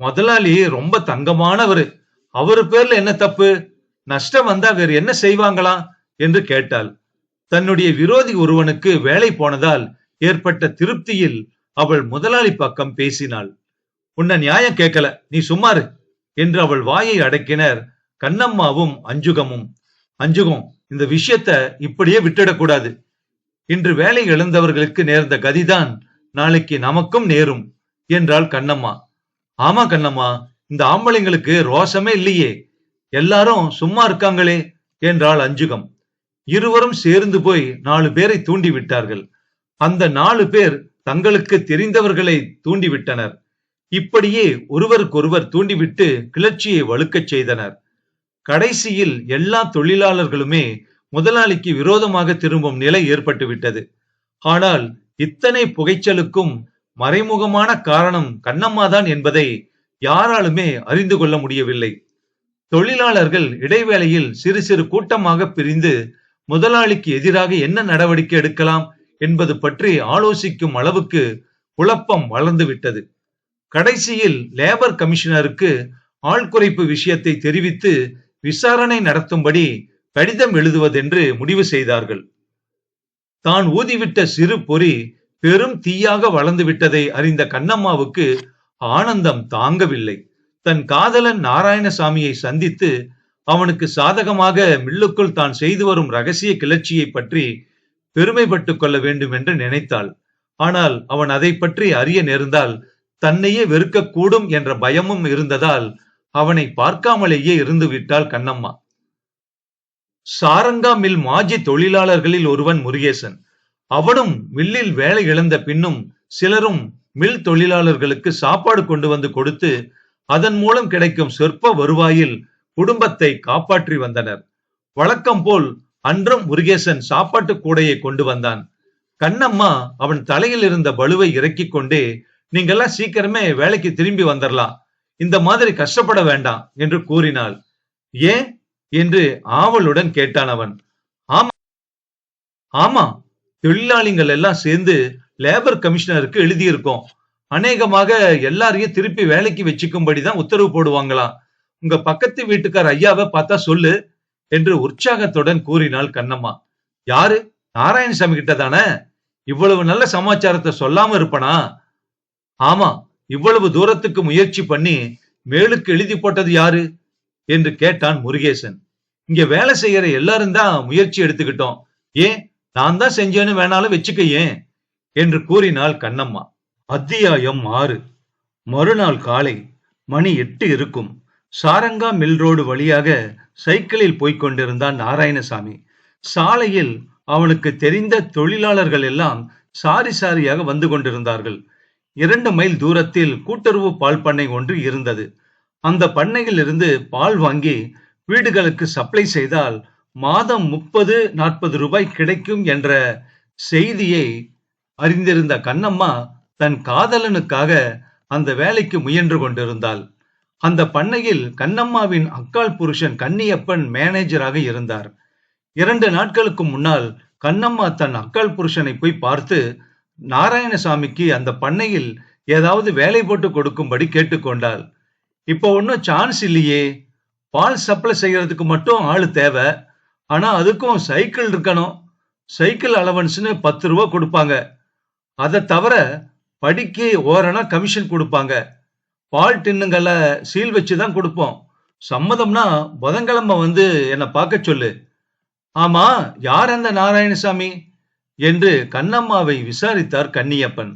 [SPEAKER 1] முதலாளி ரொம்ப தங்கமானவரு, அவரு பேர்ல என்ன தப்பு, நஷ்டம் வந்தா வேற என்ன செய்வாங்களாம் என்று கேட்டாள். தன்னுடைய விரோதி ஒருவனுக்கு வேலை போனதால் ஏற்பட்ட திருப்தியில் அவள் முதலாளி பக்கம் பேசினாள். உன்ன நியாயம் கேட்கல, நீ சும்மாரு என்று அவள் வாயை அடக்கினர் கண்ணம்மாவும் அஞ்சுகமும். அஞ்சுகம், இந்த விஷயத்த இப்படியே விட்டுடக்கூடாது. இன்று வேலை இழந்தவர்களுக்கு நேர்ந்த கதிதான் நாளைக்கு நமக்கும் நேரும் என்றாள் கண்ணம்மா. ஆமா கண்ணம்மா, இந்த ஆம்பளைங்களுக்கு ரோசமே இல்லையே, எல்லாரும் சும்மா இருக்காங்களே என்றாள் அஞ்சுகம். இருவரும் சேர்ந்து போய் 4 பேரை தூண்டி விட்டார்கள். அந்த 4 பேர் தங்களுக்கு தெரிந்தவர்களை தூண்டிவிட்டனர். இப்படியே ஒருவருக்கொருவர் தூண்டிவிட்டு கிளர்ச்சியை வலுக்கச் செய்தனர். கடைசியில் எல்லா தொழிலாளர்களுமே முதலாளிக்கு விரோதமாக திரும்பும் நிலை ஏற்பட்டு விட்டது. ஆனால் இத்தனை புகைச்சலுக்கும் மறைமுகமான காரணம் கண்ணம்மாதான் என்பதை யாராலுமே அறிந்து கொள்ள முடியவில்லை. தொழிலாளர்கள் இடைவேளையில் சிறு சிறு கூட்டமாக பிரிந்து முதலாளிக்கு எதிராக என்ன நடவடிக்கை எடுக்கலாம் என்பது பற்றி ஆலோசிக்கும் அளவுக்கு குழப்பம் வளர்ந்து விட்டது. கடைசியில் லேபர் கமிஷனருக்கு ஆள் குறைப்பு விஷயத்தை தெரிவித்து விசாரணை நடத்தும்படி கடிதம் எழுதுவதென்று முடிவு செய்தார்கள். தான் ஊதிவிட்ட சிறு பொறி பெரும் தீயாக வளர்ந்து விட்டதை அறிந்த கண்ணம்மாவுக்கு ஆனந்தம் தாங்கவில்லை. தன் காதலன் நாராயணசாமியை சந்தித்து அவனுக்கு சாதகமாக மில்லுக்குள் தான் செய்து வரும் ரகசிய கிளர்ச்சியை பற்றி பெருமைப்பட்டுக் கொள்ள வேண்டும் என்று நினைத்தாள். ஆனால் அவன் அதை பற்றி அறிய நேர்ந்தால் தன்னையே வெறுக்கக்கூடும் என்ற பயமும் இருந்ததால் அவனை பார்க்காமலேயே இருந்து விட்டாள் கண்ணம்மா. சாரங்கா மில் மாஜி தொழிலாளர்களில் ஒருவன் முருகேசன். அவனும் மில்லில் வேலை இழந்த பின்னும் சிலரும் மில் தொழிலாளர்களுக்கு சாப்பாடு கொண்டு வந்து கொடுத்து அதன் மூலம் கிடைக்கும் சொற்ப வருவாயில் குடும்பத்தை காப்பாற்றி வந்தனர். வழக்கம் போல் அன்றும் முருகேசன் சாப்பாட்டு கூடையை கொண்டு வந்தான். கண்ணம்மா அவன் தலையில் இருந்த பளுவை இறக்கிக் கொண்டே, நீங்கெல்லாம் சீக்கிரமே வேலைக்கு திரும்பி வந்துடலாம், இந்த மாதிரி கஷ்டப்பட வேண்டாம் என்று கூறினாள். ஏன் என்று ஆவலுடன் கேட்டான் அவன். ஆமா ஆமா, தொழிலாளிகள் எல்லாம் சேர்ந்து லேபர் கமிஷனருக்கு எழுதியிருக்கோம். அநேகமாக எல்லாரையும் திருப்பி வேலைக்கு வச்சுக்கும்படிதான் உத்தரவு போடுவாங்களாம். உங்க பக்கத்து வீட்டுக்கார ஐயாவை பார்த்தா சொல்லு என்று உற்சாகத்துடன் கூறினாள் கண்ணம்மா. யாரு? நாராயணசாமி கிட்ட தானே? இவ்வளவு நல்ல சமாச்சாரத்தை சொல்லாம இருப்பனா? ஆமா, இவ்வளவு தூரத்துக்கு முயற்சி பண்ணி மேலுக்கு எழுதி போட்டது யாரு என்று கேட்டான் முருகேசன். இங்க வேலை செய்யற எல்லாரும் தான் முயற்சி எடுத்துக்கிட்டோம், ஏன் நான் தான் செஞ்சேன்னு வேணாலும் வச்சுக்க ஏன் என்று கூறினாள் கண்ணம்மா. அத்தியாயம் 6. மறுநாள் காலை மணி 8 இருக்கும். சாரங்கா மில் ரோடு வழியாக சைக்கிளில் போய்க் கொண்டிருந்தான் நாராயணசாமி. சாலையில் அவனுக்கு தெரிந்த தொழிலாளர்கள் எல்லாம் சாரி சாரியாக வந்து கொண்டிருந்தார்கள். 2 மைல் தூரத்தில் கூட்டுறவு பால் பண்ணை ஒன்று இருந்தது. அந்த பண்ணையில் இருந்து பால் வாங்கி வீடுகளுக்கு சப்ளை செய்தால் மாதம் 30-40 ரூபாய் கிடைக்கும் என்ற செய்தியை அறிந்திருந்த கண்ணம்மா தன் காதலனுக்காக அந்த வேலைக்கு முயன்று கொண்டிருந்தாள். அந்த பண்ணையில் கண்ணம்மாவின் அக்காள் புருஷன் கன்னியப்பன் மேனேஜராக இருந்தார். 2 நாட்களுக்கு முன்னால் கண்ணம்மா தன் அக்காள் புருஷனை போய் பார்த்து நாராயணசாமிக்கு அந்த பண்ணையில் ஏதாவது வேலை போட்டு கொடுக்கும்படி கேட்டுக்கொண்டாள். இப்போ ஒன்னும் சான்ஸ் இல்லையே, பால் சப்ளை செய்யறதுக்கு மட்டும் ஆளு தேவை, ஆனா அதுக்கும் சைக்கிள் இருக்கணும். சைக்கிள் அலவன்ஸ்னு 10 ரூபா கொடுப்பாங்க. அதை தவிர படிக்கு ஓரணா கமிஷன் கொடுப்பாங்க. பால் டின்னுங்களை சீல் வச்சுதான் கொடுப்போம். சம்மதம்னா புதன்கிழமை வந்து என்னை பார்க்க சொல்லு. ஆமா, யார் அந்த நாராயணசாமி என்று கண்ணம்மாவை விசாரித்தார் கன்னியப்பன்.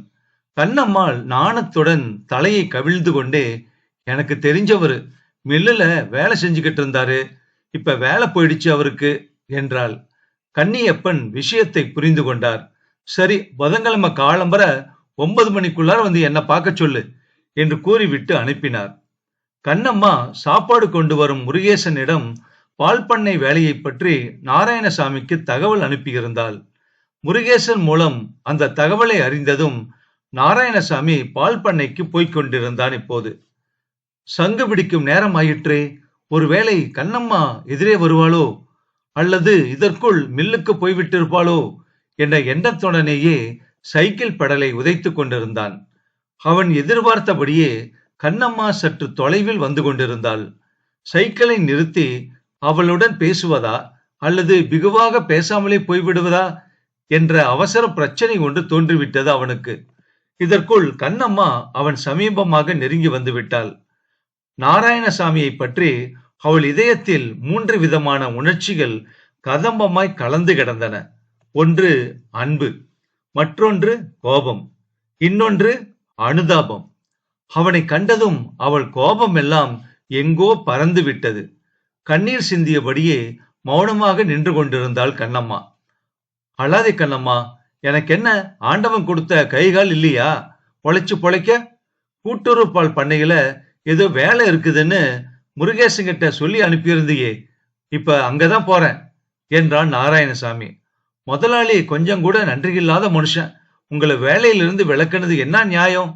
[SPEAKER 1] கண்ணம்மாள் நாணத்துடன் தலையை கவிழ்ந்து கொண்டே, எனக்கு தெரிஞ்சவரு, மில்லுல வேலை செஞ்சுக்கிட்டு இருந்தாரு, இப்ப வேலை போயிடுச்சு அவருக்கு என்றாள். கன்னியப்பன் விஷயத்தை புரிந்து கொண்டார். சரி, புதன்கிழமை காலம்பர 9 மணிக்குள்ளார வந்து என்ன பார்க்க சொல்லு என்று கூறிவிட்டு அனுப்பினார். கண்ணம்மா சாப்பாடு கொண்டு வரும் முருகேசனிடம் பால் பண்ணை வேலையை பற்றி நாராயணசாமிக்கு தகவல் அனுப்பியிருந்தாள். முருகேசன் மூலம் அந்த தகவலை அறிந்ததும் நாராயணசாமி பால் பண்ணைக்கு போய்க் கொண்டிருந்தான். இப்போது சங்கு பிடிக்கும் நேரம் ஆயிற்றே, ஒருவேளை கண்ணம்மா எதிரே வருவாளோ அல்லது இதற்குள் மில்லுக்கு போய்விட்டிருப்பாளோ என்ற எண்ணத்துடனேயே சைக்கிள் பெடலை உதைத்துக் கொண்டிருந்தான். அவன் எதிர்பார்த்தபடியே கண்ணம்மா சற்று தொலைவில் வந்து கொண்டிருந்தாள். சைக்கிளை நிறுத்தி அவளுடன் பேசுவதா அல்லது பிகுவாக பேசாமலே போய்விடுவதா என்ற அவசர பிரச்சனை ஒன்று தோன்றிவிட்டது அவனுக்கு. இதற்குள் கண்ணம்மா அவன் சமீபமாக நெருங்கி வந்து விட்டாள். நாராயணசாமியை பற்றி அவள் இதயத்தில் 3 விதமான உணர்ச்சிகள் கதம்பமாய் கலந்து கிடந்தன. ஒன்று அன்பு, மற்றொன்று கோபம், இன்னொன்று அனுதாபம். அவனை கண்டதும் அவள் கோபம் எல்லாம் எங்கோ பறந்து விட்டது. கண்ணீர் சிந்தியபடியே மௌனமாக நின்று கொண்டிருந்தாள் கண்ணம்மா. அழாதே கண்ணம்மா, எனக்கு என்ன ஆண்டவன் கொடுத்த கைகால் இல்லையா உழைச்சு பொழைக்க? கூட்டுறவு பால் பண்ணையில ஏதோ வேலை இருக்குதுன்னு முருகேசங்கிட்ட சொல்லி அனுப்பியிருந்தியே, இப்ப அங்கதான் போறேன் என்றான் நாராயணசாமி. முதலாளி கொஞ்சம் கூட நன்றியில்லாத மனுஷன். உங்களை வேலையிலிருந்து விளக்குனது என்ன நியாயம்?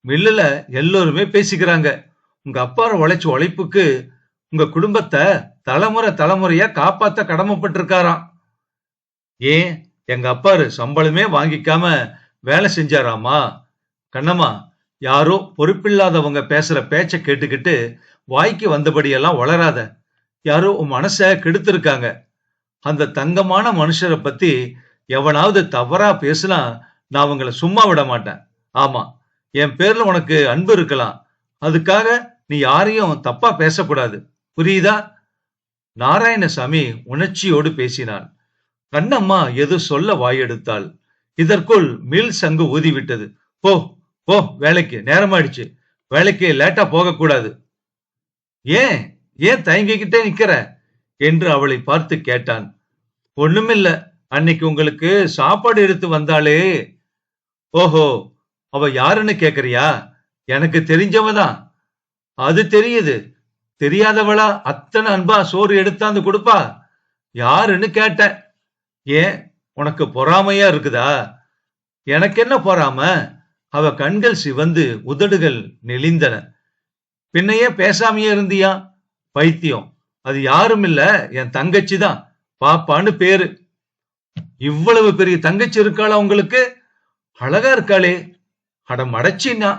[SPEAKER 1] மில்லுல எல்லோருமே பேசிக்கிறாங்க. உங்க அப்பா உழைச்ச உழைப்புக்கு உங்க குடும்பத்தை தலைமுறை தலைமுறையா காப்பாத்த கடமைப்பட்டிருக்காராம். ஏன் எங்க அப்பாரு சம்பளமே வாங்கிக்காம வேலை செஞ்சாராமா? கண்ணம்மா, யாரோ பொறுப்பில்லாதவங்க பேசுற பேச்ச கேட்டுக்கிட்டு வாய்க்கு வந்தபடியெல்லாம் வளராத. யாரோ உன் மனச கெடுத்திருக்காங்க. அந்த தங்கமான மனுஷரை பத்தி எவனாவது தவறா பேசினா நான் அவங்கள சும்மா விட மாட்டேன். ஆமா, என் பேர்ல உனக்கு அன்பு இருக்கலாம், அதுக்காக நீ யாரையும் தப்பா பேசக்கூடாது, புரியுதா? நாராயணசாமி உணர்ச்சியோடு பேசினான். கண்ணம்மா எது சொல்ல வாயெடுத்தாள். இதற்குள் மில் சங்கு ஊதிவிட்டது. போ போ, வேலைக்கு நேரமாயிடுச்சு, வேலைக்கு லேட்டா போகக்கூடாது. ஏன் ஏன் தயங்கிக்கிட்டே நிக்கிற என்று அவளை பார்த்து கேட்டான். ஒண்ணுமில்ல, அன்னைக்கு உங்களுக்கு சாப்பாடு எடுத்து வந்தாளே. ஓஹோ, அவ யாருன்னு கேக்குறியா? எனக்கு தெரிஞ்சவதான். அது தெரியுது. தெரியாதவளா அத்தனை அன்பா சோறு எடுத்தாந்து கொடுப்பா? யாருன்னு கேட்டேன். ஏன் உனக்கு பொறாமையா இருக்குதா? எனக்கு என்ன பொறாம? அவ கண்கள் சிவந்து உதடுகள் நெளிந்தன. பின்னையே பேசாமையே இருந்தியா? பைத்தியம், அது யாரும் இல்ல, என் தங்கச்சி தான், பாப்பான்னு பேரு. இவ்வளவு பெரிய தங்கச்சி இருக்காளா உங்களுக்கு? அழகா இருக்காளே. அட மடச்சின்னா,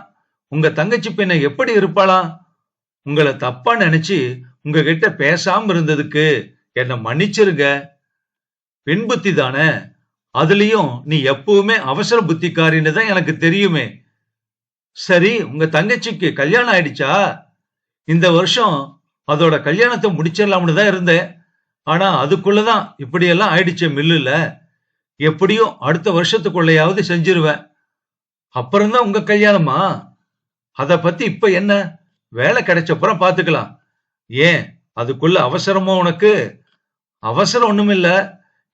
[SPEAKER 1] உங்க தங்கச்சி பின்ன எப்படி இருப்பாளா? உங்களை தப்பா நினைச்சு உங்ககிட்ட பேசாம இருந்ததுக்கு என்ன மன்னிச்சிருங்க. பெண் புத்தி தானே, அதுலயும் நீ எப்பவுமே அவசர புத்திக்காரின்னு தான் எனக்கு தெரியுமே. சரி, உங்க தங்கச்சிக்கு கல்யாணம் ஆயிடுச்சா? இந்த வருஷம் அதோட கல்யாணத்தை முடிச்சிடலாம்னு தான் இருந்தேன். ஆனா அதுக்குள்ளதான் இப்படியெல்லாம் ஆயிடுச்சு மில்லுல. எப்படியும் அடுத்த வருஷத்துக்குள்ளையாவது செஞ்சிருவேன். அப்புறம்தான் உங்க கல்யாணமா? அத பத்தி இப்ப என்ன? வேலை கிடைச்சப்புறம் பாத்துக்கலாம். ஏன் அதுக்குள்ள அவசரமோ உனக்கு? அவசரம் ஒண்ணுமில்ல,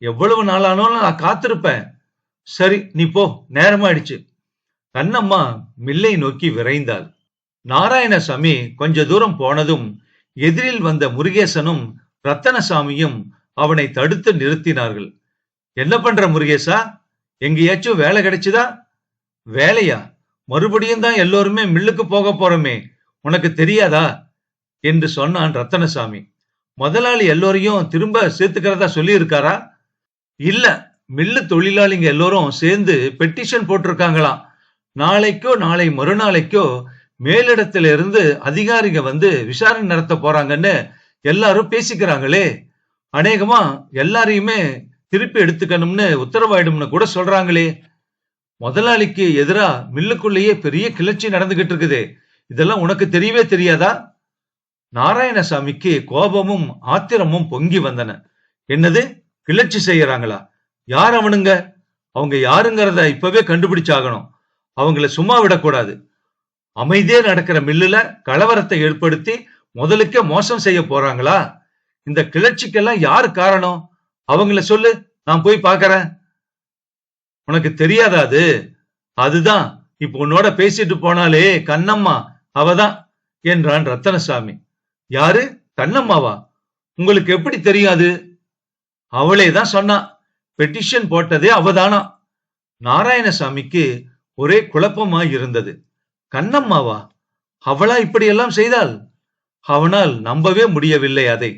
[SPEAKER 1] எவ்வளவு நாளானாலும் நான் காத்திருப்பேன். சரி, நீ போ, நேரமாயிடுச்சு. கண்ணம்மா மில்லை நோக்கி விரைந்தாள். நாராயணசாமி கொஞ்ச தூரம் போனதும் எதிரில் வந்த முருகேசனும் ரத்தனசாமியும் அவனை தடுத்து நிறுத்தினார்கள். என்ன பண்ற முருகேசா? எங்கேயாச்சும் வேலை கிடைச்சுதா? வேலையா? மறுபடியும் தான் எல்லோருமே மில்லுக்கு போக போறோமே, உனக்கு தெரியாதா என்று சொன்னான் ரத்தனசாமி. முதலாளி எல்லோரையும் திரும்ப சேர்த்துக்கிறதா சொல்லி இருக்காரா? இல்ல, மில்லு தொழிலாளிங்க எல்லோரும் சேர்ந்து பெட்டிஷன் போட்டிருக்காங்களாம். நாளைக்கோ நாளை மறுநாளைக்கோ மேலிடத்துல இருந்து அதிகாரிங்க வந்து விசாரணை நடத்த போறாங்கன்னு எல்லாரும் பேசிக்கிறாங்களே. அநேகமா எல்லாரையுமே திருப்பி எடுத்துக்கணும்னு உத்தரவாயிடும்னு கூட சொல்றாங்களே. முதலாளிக்கு எதிரா மில்லுக்குள்ளேயே பெரிய கிளர்ச்சி நடந்துகிட்டு இருக்குது. இதெல்லாம் உனக்கு தெரியவே தெரியாதா? நாராயணசாமிக்கு கோபமும் ஆத்திரமும் பொங்கி வந்தன. என்னது, கிளர்ச்சி செய்யறாங்களா? யார் அவனுங்க? அவங்க யாருங்கிறத இப்பவே கண்டுபிடிச்சாகணும். அவங்கள சும்மா விடக்கூடாது. அமைதியே நடக்கிற மில்லுல கலவரத்தை ஏற்படுத்தி முதலுக்கே மோசம் செய்ய போறாங்களா? இந்த கிளர்ச்சிக்கெல்லாம் யாரு காரணம்? அவங்கள சொல்லு, நான் போய் பாக்கறேன். உனக்கு தெரியாதா அது? அதுதான் இப்ப உன்னோட பேசிட்டு போனாலே கண்ணம்மா, அவதான் என்றான் ரத்தனசாமி. யாரு? கண்ணம்மாவா? உங்களுக்கு எப்படி தெரியாது? அவளேதான் சொன்னா. பெட்டிஷன் போட்டதே அவதானா. நாராயணசாமிக்கு ஒரே குழப்பமாய் இருந்தது. கண்ணம்மாவா? அவளா இப்படியெல்லாம் செய்தாள்? அவனால் நம்பவே முடியவில்லை அதை.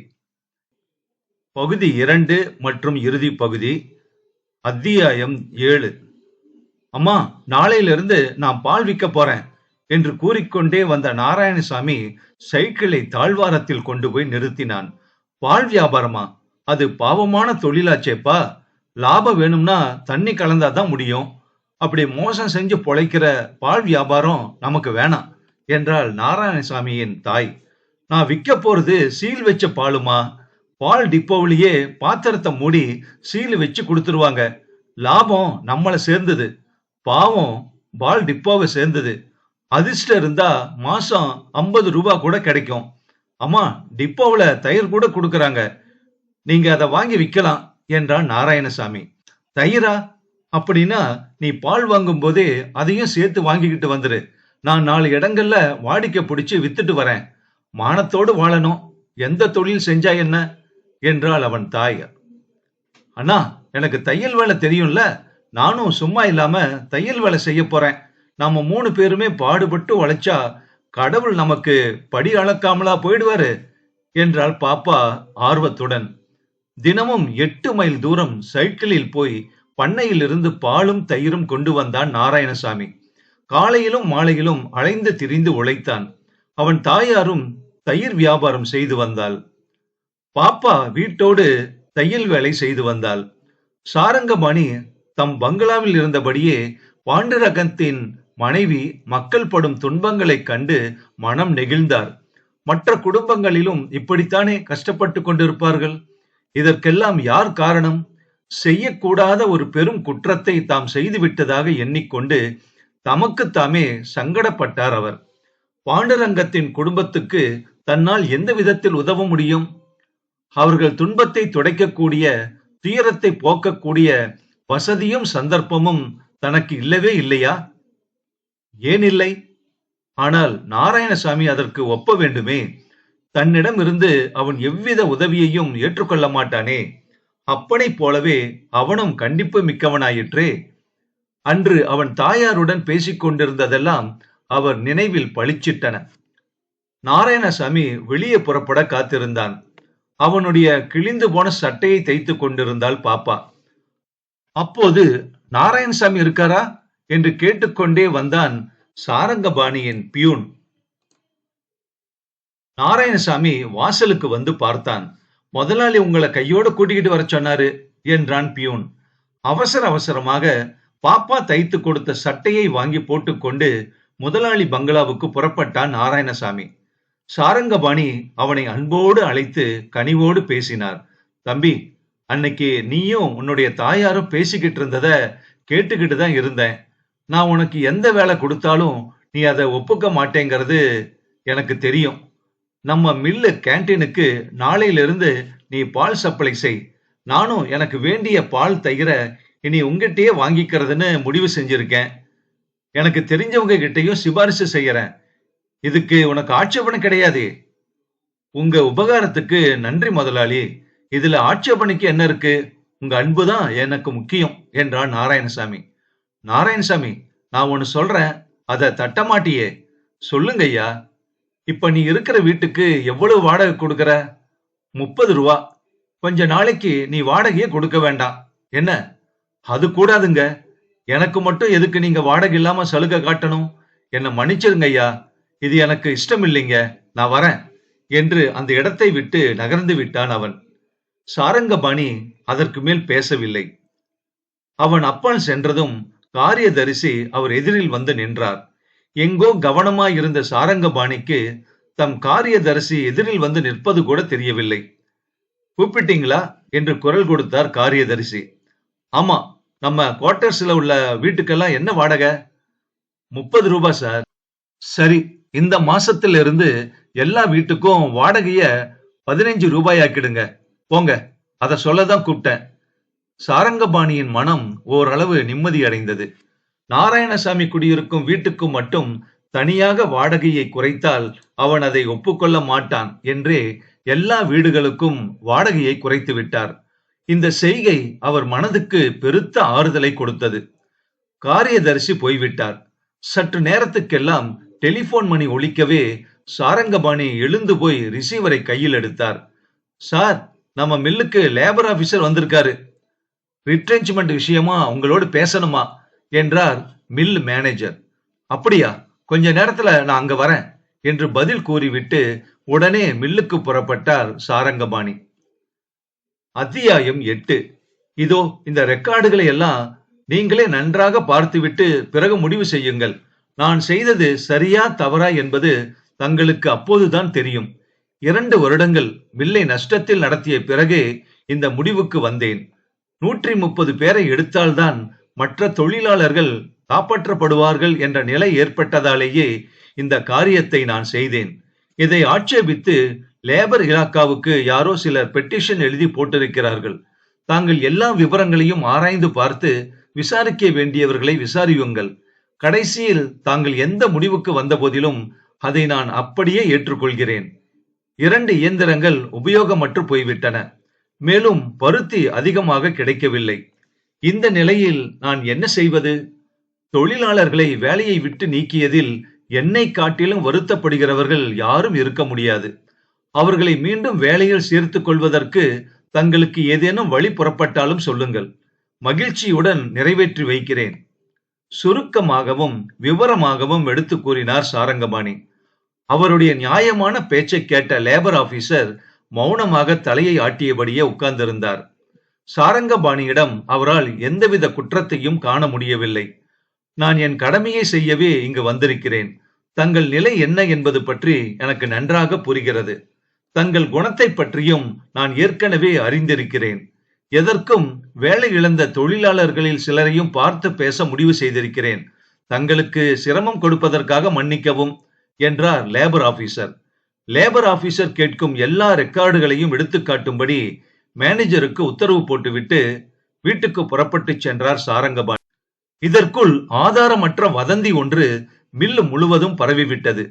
[SPEAKER 1] பகுதி 2 மற்றும் இறுதி பகுதி. அத்தியாயம் 7. அம்மா, நாளையிலிருந்து நான் பால் விற்க போறேன் என்று கூறிக்கொண்டே வந்த நாராயணசாமி சைக்கிளை தாழ்வாரத்தில் கொண்டு போய் நிறுத்தினான். பால் வியாபாரமா? அது பாவமான தொழிலாச்சேப்பா. லாபம் வேணும்னா தண்ணி கலந்தாதான் முடியும். அப்படி மோசம் செஞ்சு பொழைக்கிற பால் வியாபாரம் நமக்கு வேணாம் என்றாள் நாராயணசாமியின் தாய். நான் விற்க போறது சீல் வச்ச பாலுமா. பால் டிப்போவிலேயே பாத்திரத்தை மூடி சீல் வச்சு கொடுத்துருவாங்க. லாபம் நம்மளை சேர்ந்தது, பாவம் பால் டிப்போவை சேர்ந்தது. அதிர்ஷ்டம் இருந்தா மாசம் 50 ரூபாய் கூட கிடைக்கும். அம்மா, டிப்போவுல தயிர் கூட கொடுக்கறாங்க, நீங்க அதை வாங்கி விற்கலாம் என்றான் நாராயணசாமி. தயிரா? அப்படின்னா நீ பால் வாங்கும் போதே அதையும் சேர்த்து வாங்கிக்கிட்டு வந்துரு. நான் 4 இடங்கள்ல வாடிக்கை பிடிச்சு வித்துட்டு வரேன். மானத்தோடு வாழணும், எந்த தொழில் செஞ்சா என்ன என்றாள் அவன் தாய். அண்ணா, எனக்கு தையல் வேலை தெரியும்ல, நானும் சும்மா இல்லாம தையல் வேலை செய்ய போறேன். நாம 3 பேருமே பாடுபட்டு உழைச்சா கடவுள் நமக்கு படி அளக்காமலா போயிடுவாரு என்றாள் பாப்பா ஆர்வத்துடன். தினமும் 8 மைல் தூரம் சைக்கிளில் போய் பண்ணையில் இருந்து பாலும் தயிரும் கொண்டு வந்தான் நாராயணசாமி. காலையிலும் மாலையிலும் அலைந்து திரிந்து உழைத்தான். அவன் தாயாரும் தயிர் வியாபாரம் செய்து வந்தாள். பாப்பா வீட்டோடு தையல் வேலை செய்து வந்தாள். சாரங்கபாணி தம் பங்களாவில் இருந்தபடியே பாண்டுரங்கத்தின் மனைவி மக்கள் படும் துன்பங்களை கண்டு மனம் நெகிழ்ந்தார். மற்ற குடும்பங்களிலும் இப்படித்தானே கஷ்டப்பட்டு கொண்டிருப்பார்கள். இதற்கெல்லாம் யார் காரணம்? செய்யக்கூடாத ஒரு பெரும் குற்றத்தை தாம் செய்துவிட்டதாக எண்ணிக்கொண்டு தமக்குத்தாமே சங்கடப்பட்டார் அவர். பாண்டுரங்கத்தின் குடும்பத்துக்கு தன்னால் எந்த விதத்தில் உதவ முடியும்? அவர்கள் துன்பத்தை துடைக்கக்கூடிய, துயரத்தை போக்கக்கூடிய வசதியும் சந்தர்ப்பமும் தனக்கு இல்லவே இல்லையா? ஏன் இல்லை? ஆனால் நாராயணசாமி அதற்கு ஒப்ப வேண்டுமே. தன்னிடம் இருந்து அவன் எவ்வித உதவியையும் ஏற்றுக்கொள்ள மாட்டானே. அப்பனை போலவே அவனும் கண்டிப்பு மிக்கவனாயிற்றே. அன்று அவன் தாயாருடன் பேசிக் கொண்டிருந்ததெல்லாம் அவர் நினைவில் பளிச்சிட்டன. நாராயணசாமி வெளியே புறப்பட காத்திருந்தான். அவனுடைய கிழிந்து போன சட்டையை தைத்துக் கொண்டிருந்தாள் பாப்பா. அப்போது நாராயணசாமி இருக்காரா என்று கேட்டுக்கொண்டே வந்தான் சாரங்கபாணியின் பியூன். நாராயணசாமி வாசலுக்கு வந்து பார்த்தான். முதலாளி உங்களை கையோட கூட்டிக்கிட்டு வர சொன்னாரு என்றான் பியூன். அவசர அவசரமாக பாப்பா தைத்து கொடுத்த சட்டையை வாங்கி போட்டுக்கொண்டு முதலாளி பங்களாவுக்கு புறப்பட்டான் நாராயணசாமி. சாரங்கபாணி அவனை அன்போடு அழைத்து கனிவோடு பேசினார். தம்பி, அன்னைக்கு நீயும் உன்னுடைய தாயாரும் பேசிக்கிட்டு இருந்தத கேட்டுக்கிட்டு தான் இருந்தேன். நான் உனக்கு எந்த வேலை கொடுத்தாலும் நீ அதை ஒப்புக்க மாட்டேங்கிறது எனக்கு தெரியும். நம்ம மில்லு கேன்டீனுக்கு நாளையிலிருந்து நீ பால் சப்ளை செய். நானும் எனக்கு வேண்டிய பால் தயிர இனி உங்ககிட்டயே வாங்கிக்கிறதுன்னு முடிவு செஞ்சிருக்கேன். எனக்கு தெரிஞ்சவங்க கிட்டையும் சிபாரிசு செய்யறேன். இதுக்கு உனக்கு ஆட்சேபனை கிடையாது. உங்க உபகாரத்துக்கு நன்றி முதலாளி. இதுல ஆட்சேபனைக்கு என்ன இருக்கு? உங்க அன்புதான் எனக்கு முக்கியம் என்றான் நாராயணசாமி. நாராயணசாமி, நான் ஒன்னு சொல்றேன், அத தட்டமாட்டியே. சொல்லுங்க ஐயா. இப்ப நீ இருக்கிற வீட்டுக்கு எவ்வளவு வாடகை கொடுக்கற? 30 ரூபா. கொஞ்ச நாளைக்கு நீ வாடகையே கொடுக்க வேண்டாம். என்ன? அது கூடாதுங்க. எனக்கு மட்டும் எதுக்கு நீங்க வாடகை இல்லாம சலுகை காட்டணும்? என்ன மன்னிச்சிருங்க ஐயா, இது எனக்கு இஷ்டம் இல்லைங்க, நான் வரேன் என்று அந்த இடத்தை விட்டு நகர்ந்து விட்டான் அவன். சாரங்கபாணி அதற்கு மேல் பேசவில்லை. அவன் அப்பால் சென்றதும் காரியதரிசி அவர் எதிரில் வந்து நின்றார். எங்கோ கவனமாயிருந்த சாரங்கபாணிக்கு தம் காரியதரிசி எதிரில் வந்து நிற்பது கூட தெரியவில்லை. கூப்பிட்டீங்களா என்று குரல் கொடுத்தார் காரியதரிசி. ஆமா, நம்ம குவார்டர்ஸ்ல உள்ள வீட்டுக்கெல்லாம் என்ன வாடகை? 30 ரூபாய் சார். சரி, இந்த மாசத்துல இருந்து எல்லா வீட்டுக்கும் வாடகைய 15 ரூபாய் ஆக்கிடுங்க. போங்க, அத சொல்லதான் கூப்பிட்டேன். சாரங்கபாணியின் மனம் ஓரளவு நிம்மதி அடைந்தது. நாராயணசாமி குடியிருக்கும் வீட்டுக்கு மட்டும் தனியாக வாடகையை குறைத்தால் அவன் அதை ஒப்புக்கொள்ள மாட்டான் என்றே எல்லா வீடுகளுக்கும் வாடகையை குறைத்து விட்டார். இந்த செய்கை அவர் மனதுக்கு பெருத்த ஆறுதலை கொடுத்தது. காரியதரிசி போய்விட்டார். சற்று நேரத்துக்கெல்லாம் டெலிபோன் மணி ஒலிக்கவே சாரங்கபாணி எழுந்து போய் ரிசீவரை கையில் எடுத்தார். சார், நம்ம மில்லுக்கு லேபர் ஆபீசர் வந்திருக்காரு. ரிட்ரென்ச்மெண்ட் விஷயமா உங்களோடு பேசணுமா என்றார் மில் மேனேஜர். அப்படியா, கொஞ்ச நேரத்துல நான் அங்க வரேன் என்று பதில் கூறிவிட்டு உடனே மில்லுக்கு புறப்பட்டார் சாரங்கபாணி. அத்தியாயம் 8. இதோ இந்த ரெக்கார்டுகளை எல்லாம் நீங்களே நன்றாக பார்த்துவிட்டு பிறகு முடிவு செய்யுங்கள். நான் செய்தது சரியா தவறா என்பது தங்களுக்கு அப்போதுதான் தெரியும். 2 வருடங்கள் மில்லை நஷ்டத்தில் நடத்திய பிறகே இந்த முடிவுக்கு வந்தேன். 130 பேரை எடுத்தால்தான் மற்ற தொழிலாளர்கள் காப்பாற்றப்படுவார்கள் என்ற நிலை ஏற்பட்டதாலேயே இந்த காரியத்தை நான் செய்தேன். இதை ஆட்சேபித்து லேபர் இலாக்காவுக்கு யாரோ சிலர் பெட்டிஷன் எழுதி போட்டிருக்கிறார்கள். தாங்கள் எல்லா விவரங்களையும் ஆராய்ந்து பார்த்து விசாரிக்க வேண்டியவர்களை விசாரியுங்கள். கடைசியில் தாங்கள் எந்த முடிவுக்கு வந்த போதிலும் அதை நான் அப்படியே ஏற்றுக்கொள்கிறேன். 2 இயந்திரங்கள் உபயோகமற்று போய்விட்டன. மேலும் பருத்தி அதிகமாக கிடைக்கவில்லை. இந்த நிலையில் நான் என்ன செய்வது? தொழிலாளர்களை வேலையை விட்டு நீக்கியதில் என்னை காட்டிலும் வருத்தப்படுகிறவர்கள் யாரும் இருக்க முடியாது. அவர்களை மீண்டும் வேலையில் சேர்த்துக் கொள்வதற்கு தங்களுக்கு ஏதேனும் வழி புறப்பட்டாலும் சொல்லுங்கள். மகிழ்ச்சியுடன் நிறைவேற்றி வைக்கிறேன். சுருக்கமாகவும் விவரமாகவும் எடுத்து கூறினார் சாரங்கபாணி. அவருடைய நியாயமான பேச்சை கேட்ட லேபர் ஆபீசர் மௌனமாக தலையை ஆட்டியபடியே உட்கார்ந்திருந்தார். சாரங்கபாணியிடம் அவரால் எந்தவித குற்றத்தையும் காண முடியவில்லை. நான் என் கடமையை செய்யவே இங்கு வந்திருக்கிறேன். தங்கள் நிலை என்ன என்பது பற்றி எனக்கு நன்றாக புரிகிறது. தங்கள் குணத்தை பற்றியும் நான் ஏற்கனவே அறிந்திருக்கிறேன். எதற்கும் வேலை இழந்த தொழிலாளர்களில் சிலரையும் பார்த்து பேச முடிவு செய்திருக்கிறேன். தங்களுக்கு சிரமம் கொடுப்பதற்காக மன்னிக்கவும் என்றார் லேபர் ஆபீசர். லேபர் ஆபீசர் கேட்கும் எல்லா ரெக்கார்டுகளையும் எடுத்து காட்டும்படி மேனேஜருக்கு உத்தரவு போட்டுவிட்டு வீட்டுக்கு புறப்பட்டு சென்றார் சாரங்கபாணி. இதற்குள் ஆதாரமற்ற வதந்தி ஒன்று மில்லு முழுவதும் பரவிவிட்டது.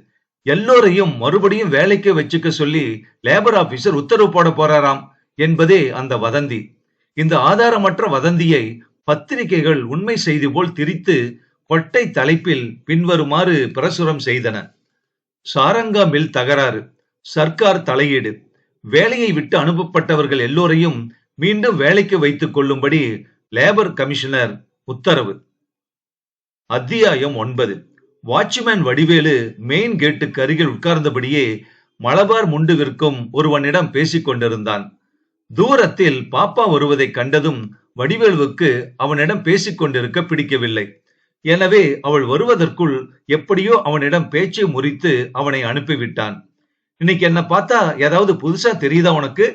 [SPEAKER 1] எல்லோரையும் மறுபடியும் வேலைக்கு வச்சுக்க சொல்லி லேபர் ஆபீசர் உத்தரவு போட போறாராம் என்பதே அந்த வதந்தி. இந்த ஆதாரமற்ற வதந்தியை பத்திரிகைகள் உண்மை செய்தி போல் திரித்து கொட்டை தலைப்பில் பின்வருமாறு பிரசுரம் செய்தன. சாரங்கா மில் தகராறு, சர்க்கார் தலையீடு, வேலையை விட்டு அனுப்பப்பட்டவர்கள் எல்லோரையும் மீண்டும் வேலைக்கு வைத்துக் கொள்ளும்படி லேபர் கமிஷனர் உத்தரவு. அத்தியாயம் 9. வாட்ச்மேன் வடிவேலு மெயின் கேட்டுக்கு அருகில் உட்கார்ந்தபடியே மலபார் முண்டு விற்கும் ஒருவனிடம் பேசிக் கொண்டிருந்தான். தூரத்தில் பாப்பா வருவதை கண்டதும் வடிவேலுவுக்கு அவனிடம் பேசிக் கொண்டிருக்க பிடிக்கவில்லை. எனவே அவள் வருவதற்குள் எப்படியோ அவனிடம் பேச்சை முறித்து அவனை அனுப்பிவிட்டான். இன்னைக்கு என்ன பார்த்தா ஏதாவது புதுசா தெரியுதா உனக்கு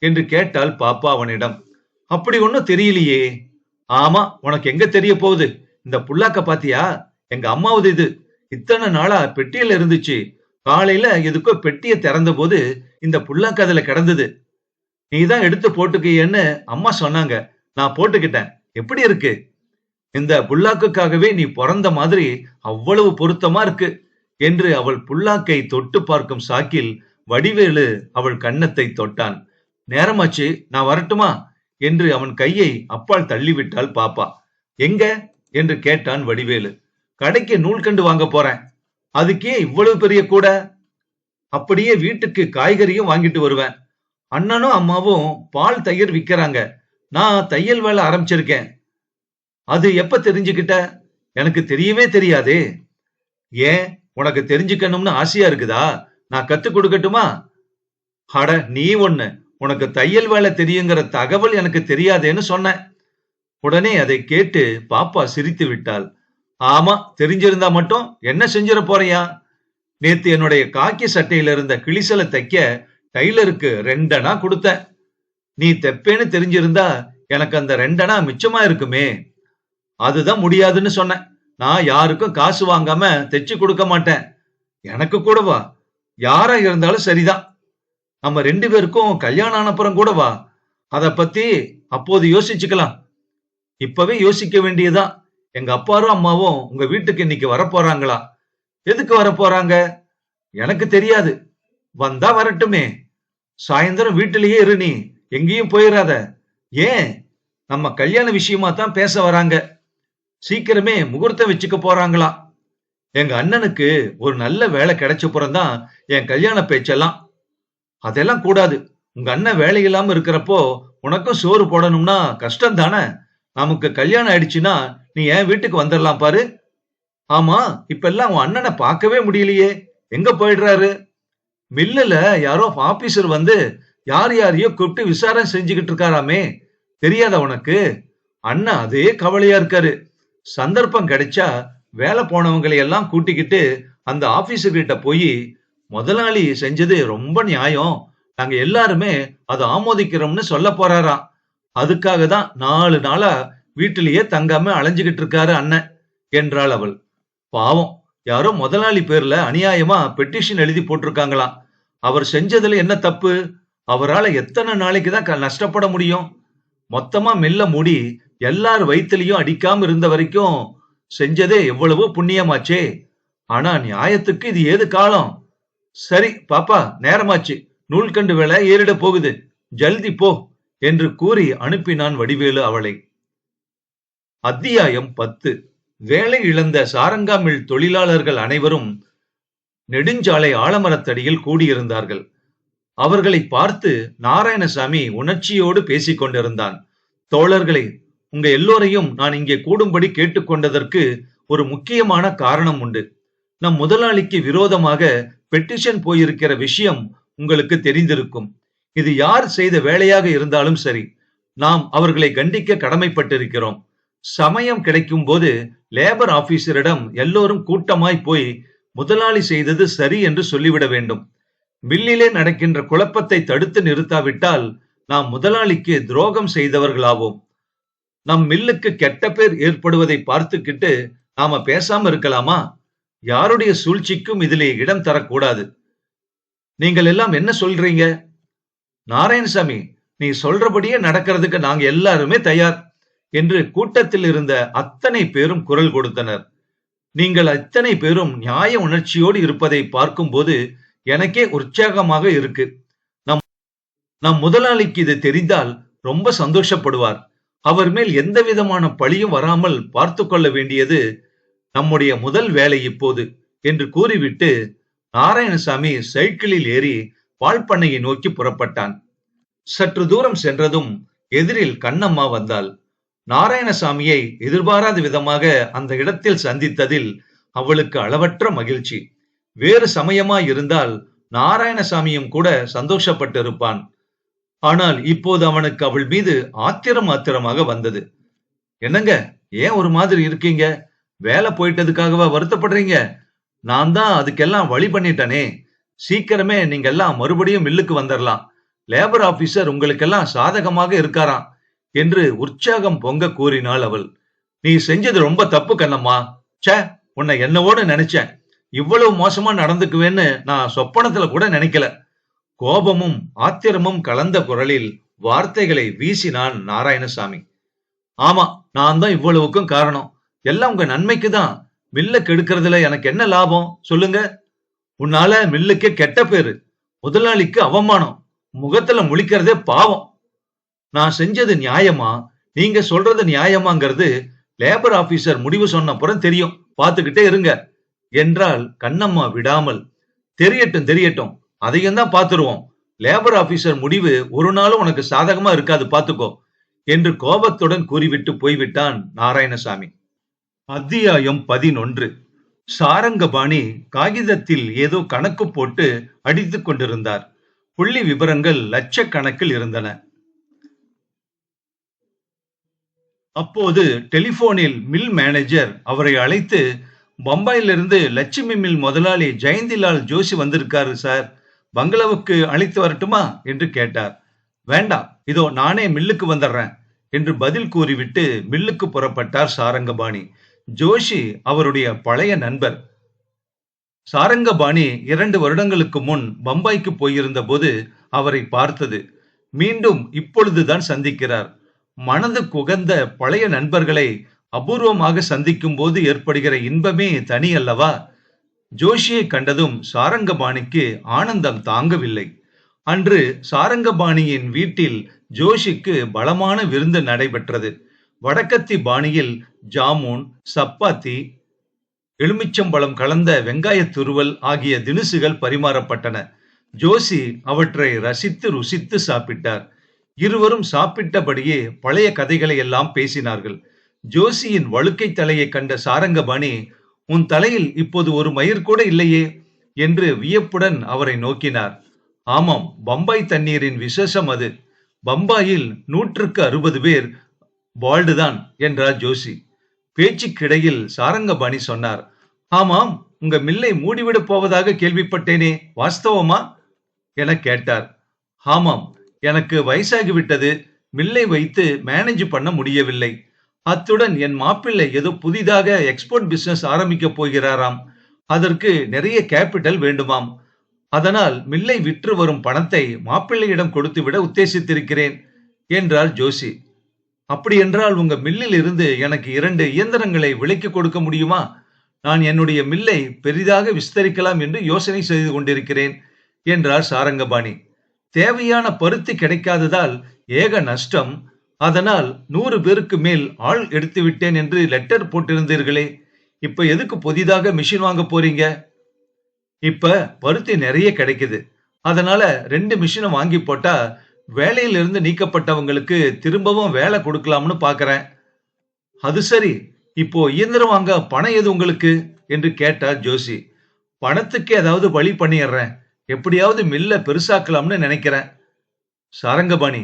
[SPEAKER 1] என்று கேட்டாள் பாப்பா அவனிடம். அப்படி ஒன்னும் தெரியலையே. ஆமா, உனக்கு எங்க தெரிய போகுது? இந்த புல்லாக்க பாத்தியா? எங்க அம்மாவது இது. இத்தனை நாளா பெட்டியில இருந்துச்சு. காலையில எதுக்கோ பெட்டியை திறந்த போது இந்த புல்லாக்க அதுல கிடந்தது. நீதான் எடுத்து போட்டுக்கியன்னு அம்மா சொன்னாங்க. நான் போட்டுக்கிட்டேன். எப்படி இருக்கு? இந்த புல்லாக்குக்காகவே நீ பிறந்த மாதிரி அவ்வளவு பொருத்தமா இருக்கு என்று அவள் புல்லாக்கை தொட்டு பார்க்கும் சாக்கில் வடிவேலு அவள் கன்னத்தை தொட்டான். நேரமாச்சு, நான் வரட்டுமா என்று அவன் கையை அப்பால் தள்ளிவிட்டாள் பாப்பா. எங்க என்று கேட்டான் வடிவேலு. கடைக்கு நூல்கண்டு வாங்க போறேன். அதுக்கே இவ்வளவு பெரிய கூட? அப்படியே வீட்டுக்கு காய்கறியும் வாங்கிட்டு வருவேன். அண்ணனும் அம்மாவும் பால் தயிர் விக்கிறாங்க. நான் தையல் வேலை ஆரம்பிச்சிருக்கேன். அது எப்ப தெரிஞ்சுக்கிட்ட? எனக்கு தெரியவே தெரியாதே. ஏன், உனக்கு தெரிஞ்சுக்கணும்னு ஆசையா இருக்குதா? நான் கத்து கொடுக்கட்டுமா? அட நீ ஒண்ணு, உனக்கு தையல் வேலை தெரியுங்கிற தகவல் எனக்கு தெரியாதேன்னு சொன்ன. உடனே அதை கேட்டு பாப்பா சிரித்து விட்டாள். ஆமா, தெரிஞ்சிருந்தா மட்டும் என்ன செஞ்சிட போறியா? நேத்து என்னுடைய காக்கி சட்டையில இருந்த கிளிசலை தைக்க டைலருக்கு 2 அணா கொடுத்தேன். நீ தெப்பேன்னு தெரிஞ்சிருந்தா எனக்கு அந்த 2 அணா மிச்சமா இருக்குமே. அதுதான் முடியாதுன்னு சொன்னேன். நான் யாருக்கும் காசு வாங்காம தைச்சு கொடுக்க மாட்டேன். எனக்கு கூடவா? யாரா இருந்தாலும் சரிதான். நம்ம 2 பேருக்கும் கல்யாணம் ஆனப்புறம் கூட வா. அத பத்தி அப்போது யோசிச்சுக்கலாம். இப்பவே யோசிக்க வேண்டியதான். எங்க அப்பாரும் அம்மாவும் உங்க வீட்டுக்கு இன்னைக்கு வரப்போறாங்களா? எதுக்கு வரப்போறாங்க? எனக்கு தெரியாது. வந்தா வரட்டுமே. சாயந்தரம் வீட்டிலேயே இரு, நீ எங்கேயும் போயிடாத. ஏன்? நம்ம கல்யாண விஷயமா தான் பேச வராங்க. சீக்கிரமே முகூர்த்தம் வச்சுக்க போறாங்களா? எங்க அண்ணனுக்கு ஒரு நல்ல வேலை கிடைச்ச புறம்தான் என் கல்யாண பேச்செல்லாம். அதெல்லாம் கூடாது. உங்க அண்ணன் வேலை இல்லாம இருக்கிறப்போ உனக்கும் சோறு போடணும்னா கஷ்டம் தானே. நமக்கு கல்யாணம் ஆயிடுச்சுன்னா நீ என் வீட்டுக்கு வந்துடலாம் பாரு. ஆமா, இப்ப எல்லாம் உன் அண்ணனை பார்க்கவே முடியலையே, எங்க போயிடுறாரு? மில்லுல யாரோ ஆபீசர் வந்து யார் யாரையோ கூப்பிட்டு விசாரணை செஞ்சுக்கிட்டு இருக்காராமே, தெரியாத உனக்கு? அண்ணன் அதே கவலையா இருக்காரு. சந்தர்ப்பம் கிடைச்சா வேலை போனவங்களை எல்லாம் கூட்டிக்கிட்டு அந்த ஆபீசர் கிட்ட போய், முதலாளி செஞ்சது ரொம்ப நியாயம், நாங்க எல்லாருமே அதை ஆமோதிக்கிறோம்னு சொல்ல போறாராம். அதுக்காக தான் 4 நாளா வீட்டிலேயே தங்காம அலைஞ்சுகிட்டு இருக்காரு அண்ணன் என்றாள் அவள். பாவம், யாரோ முதலாளி பேர்ல அநியாயமா பெட்டிஷன் எழுதி போட்டிருக்காங்களாம். அவர் செஞ்சதுல என்ன தப்பு? அவரால எத்தனை நாளைக்கு தான் நஷ்டப்பட முடியும்? மொத்தமா மில்ல மூடி எல்லார் வயிற்றுலயும் அடிக்காம இருந்த வரைக்கும் செஞ்சதே எவ்வளவோ புண்ணியமாச்சே. ஆனா நியாயத்துக்கு இது ஏது காலம்? சரி பாப்பா, நேரமாச்சு, நூல்கண்டு வேலை ஏறிட போகுது, ஜல்தி போ என்று கூறி அனுப்பினான் வடிவேலு அவளை. அத்தியாயம் 10. வேலை இழந்த சாரங்கா மில் தொழிலாளர்கள் அனைவரும் நெடுஞ்சாலை ஆலமரத்தடியில் கூடியிருந்தார்கள். அவர்களை பார்த்து நாராயணசாமி உணர்ச்சியோடு பேசிக் கொண்டிருந்தான். தோழர்களே, உங்க எல்லோரையும் நான் இங்கே கூடும்படி கேட்டுக்கொண்டதற்கு ஒரு முக்கியமான காரணம் உண்டு. நம் முதலாளிக்கு விரோதமாக பெட்டிஷன் போயிருக்கிற விஷயம் உங்களுக்கு தெரிந்திருக்கும். இது யார் செய்த வேலையாக இருந்தாலும் சரி, நாம் அவர்களை கண்டிக்க கடமைப்பட்டிருக்கிறோம். சமயம் கிடைக்கும் போது லேபர் ஆபீசரிடம் எல்லோரும் கூட்டமாய் போய் முதலாளி செய்தது சரி என்று சொல்லிவிட வேண்டும். மில்லிலே நடக்கின்ற குழப்பத்தை தடுத்து நிறுத்தாவிட்டால் நாம் முதலாளிக்கு துரோகம் செய்தவர்களாவோம். நம் மில்லுக்கு கெட்ட பேர் ஏற்படுவதை பார்த்துக்கிட்டு நாம பேசாம இருக்கலாமா? யாருடைய சூழ்ச்சிக்கும் இதிலே இடம் தரக்கூடாது. நீங்கள் எல்லாம் என்ன சொல்றீங்க? நாராயணசாமி, நீ சொல்றபடியே நடக்கிறதுக்கு நாங்க எல்லாருமே தயார் என்று கூட்டத்தில் இருந்த அத்தனை பேரும் குரல் கொடுத்தனர். நீங்கள் அத்தனை பேரும் நியாய உணர்ச்சியோடு இருப்பதை பார்க்கும்போது எனக்கே உற்சாகமாக இருக்கு. நம் முதலாளிக்கு இது தெரிந்தால் ரொம்ப சந்தோஷப்படுவார். அவர் மேல் எந்த விதமான பழியும் வராமல் பார்த்து கொள்ள வேண்டியது நம்முடைய முதல் வேலை இப்போது என்று கூறிவிட்டு நாராயணசாமி சைக்கிளில் ஏறி பால் பண்ணையை நோக்கி புறப்பட்டான். சற்று தூரம் சென்றதும் எதிரில் கண்ணம்மா வந்தாள். நாராயணசாமியை எதிர்பாராத விதமாக அந்த இடத்தில் சந்தித்ததில் அவளுக்கு அளவற்ற மகிழ்ச்சி. வேறு சமயமாய் இருந்தால் நாராயணசாமியும் கூட சந்தோஷப்பட்டிருப்பான். ஆனால் இப்போது அவனுக்கு அவள் மீது ஆத்திரமாக வந்தது. என்னங்க, ஏன் ஒரு மாதிரி இருக்கீங்க? வேலை போயிட்டதுக்காகவா வருத்தப்படுறீங்க? நான் தான் அதுக்கெல்லாம் வழி பண்ணிட்டனே. சீக்கிரமே நீங்க எல்லாம் மறுபடியும் மில்லுக்கு வந்துடலாம். லேபர் ஆபீசர் உங்களுக்கெல்லாம் சாதகமாக இருக்காராம் என்று உற்சாகம் பொங்க கூறினாள் அவள். நீ செஞ்சது ரொம்ப தப்பு கண்ணம்மா. சே, உன்னை என்னவோடு நினைச்சேன். இவ்வளவு மோசமா நடந்துக்குவேன்னு நான் சொப்பனத்துல கூட நினைக்கல. கோபமும் ஆத்திரமும் கலந்த குரலில் வார்த்தைகளை வீசினான் நாராயணசாமி. ஆமா, நான் தான் இவ்வளவுக்கும் காரணம். எல்லாம் உங்க நன்மைக்கு தான். மில்ல கெடுக்கிறதுல எனக்கு என்ன லாபம் சொல்லுங்க? உன்னால மில்லுக்கே கெட்ட பேரு, முதலாளிக்கு அவமானம், முகத்துல முழிக்கிறதே பாவம். நான் செஞ்சது நியாயமா? நீங்க சொல்றது நியாயமாங்கிறது லேபர் ஆபீசர் முடிவு சொன்ன அப்புறம் தெரியும், பாத்துக்கிட்டே இருங்க என்றால் கண்ணம்மா விடாமல். தெரியட்டும் தெரியட்டும், அதையும் தான் பாத்துருவோம். லேபர் ஆபீசர் முடிவு ஒரு நாளும் உனக்கு சாதகமா இருக்காது, பாத்துக்கோ என்று கோபத்துடன் கூறிவிட்டு போய்விட்டான் நாராயணசாமி. அத்தியாயம் 11. சாரங்கபாணி காகிதத்தில் ஏதோ கணக்கு போட்டு அடித்துக் கொண்டிருந்தார். புள்ளி விவரங்கள் லட்சக்கணக்கில் இருந்தன. அப்போது டெலிபோனில் மில் மேனேஜர் அவரை அழைத்து, பம்பாயிலிருந்து லட்சுமி மில் முதலாளி ஜெயந்திலால் ஜோஷி வந்திருக்காரு சார், பங்களாவுக்கு அழைத்து வரட்டுமா என்று கேட்டார். வேண்டாம், இதோ நானே மில்லுக்கு வந்துடுறேன் என்று பதில் கூறிவிட்டு மில்லுக்கு புறப்பட்டார் சாரங்கபாணி. ஜோஷி அவருடைய பழைய நண்பர். சாரங்கபாணி 2 வருடங்களுக்கு முன் பம்பாய்க்கு போயிருந்த போது அவரை பார்த்தது. மீண்டும் இப்பொழுதுதான் சந்திக்கிறார். மனதுக்கு உகந்த பழைய நண்பர்களை அபூர்வமாக சந்திக்கும் போது ஏற்படுகிற இன்பமே தனி அல்லவா? ஜோஷியை கண்டதும் சாரங்கபாணிக்கு ஆனந்தம் தாங்கவில்லை. அன்று சாரங்கபாணியின் வீட்டில் ஜோஷிக்கு பலமான விருந்து நடைபெற்றது. வடக்கத்தி பாணியில் ஜாமூன், சப்பாத்தி, எலுமிச்சம்பழம் கலந்த வெங்காய துருவல் ஆகிய தினுசுகள் பரிமாறப்பட்டன. ஜோஷி அவற்றை ரசித்து ருசித்து சாப்பிட்டார். இருவரும் சாப்பிட்டபடியே பழைய கதைகளை எல்லாம் பேசினார்கள். ஜோசியின் வழுக்கை தலையை கண்ட சாரங்கபாணி, உன் தலையில் இப்போது ஒரு மயிர் கூட இல்லையே என்று வியப்புடன் அவரை நோக்கினார். ஆமாம், பம்பாய் தண்ணீரின் விசேஷம் அது. பம்பாயில் 160 பேர் பால்டுதான் என்றார் ஜோசி. பேச்சுக்கிடையில் சாரங்கபாணி சொன்னார், ஆமாம், உங்க மில்லை மூடிவிடப் போவதாக கேள்விப்பட்டேனே, வாஸ்தவமா என கேட்டார். ஆமாம், எனக்கு வயசாகிவிட்டது. மில்லை வைத்து மேனேஜ் பண்ண முடியவில்லை. அத்துடன் என் மாப்பிள்ளை ஏதோ புதிதாக எக்ஸ்போர்ட் பிசினஸ் ஆரம்பிக்க போகிறாராம். அதற்கு நிறைய கேபிட்டல் வேண்டுமாம். அதனால் மில்லை விற்று வரும் பணத்தை மாப்பிள்ளையிடம் கொடுத்துவிட உத்தேசித்திருக்கிறேன் என்றார் ஜோசி. அப்படி என்றால் உங்க மில்லில் இருந்து எனக்கு 2 இயந்திரங்களை விலைக்கு கொடுக்க முடியுமா? நான் என்னுடைய மில்லை பெரிதாக விஸ்தரிக்கலாம் என்று யோசனை செய்து கொண்டிருக்கிறேன் என்றார் சாரங்கபாணி. தேவையான பருத்தி கிடைக்காததால் ஏக நஷ்டம். அதனால் 100 பேருக்கு மேல் ஆள் எடுத்து விட்டேன் என்று லெட்டர் போட்டிருந்தீர்களே, இப்ப எதுக்கு புதிதாக மிஷின் வாங்க போறீங்க? இப்ப பருத்தி நிறைய கிடைக்குது. அதனால 2 மிஷினை வாங்கி போட்டா வேலையிலிருந்து நீக்கப்பட்டவங்களுக்கு திரும்பவும் வேலை கொடுக்கலாம்னு பாக்குறேன். அது சரி, இப்போ இயந்திரம் வாங்க பணம் எது உங்களுக்கு என்று கேட்டார் ஜோசி. பணத்துக்கு ஏதாவது வழி பண்ணிடுறேன். எப்படியாவது மில்ல பெருசாக்கலாம்னு நினைக்கிறேன். சாரங்கபாணி,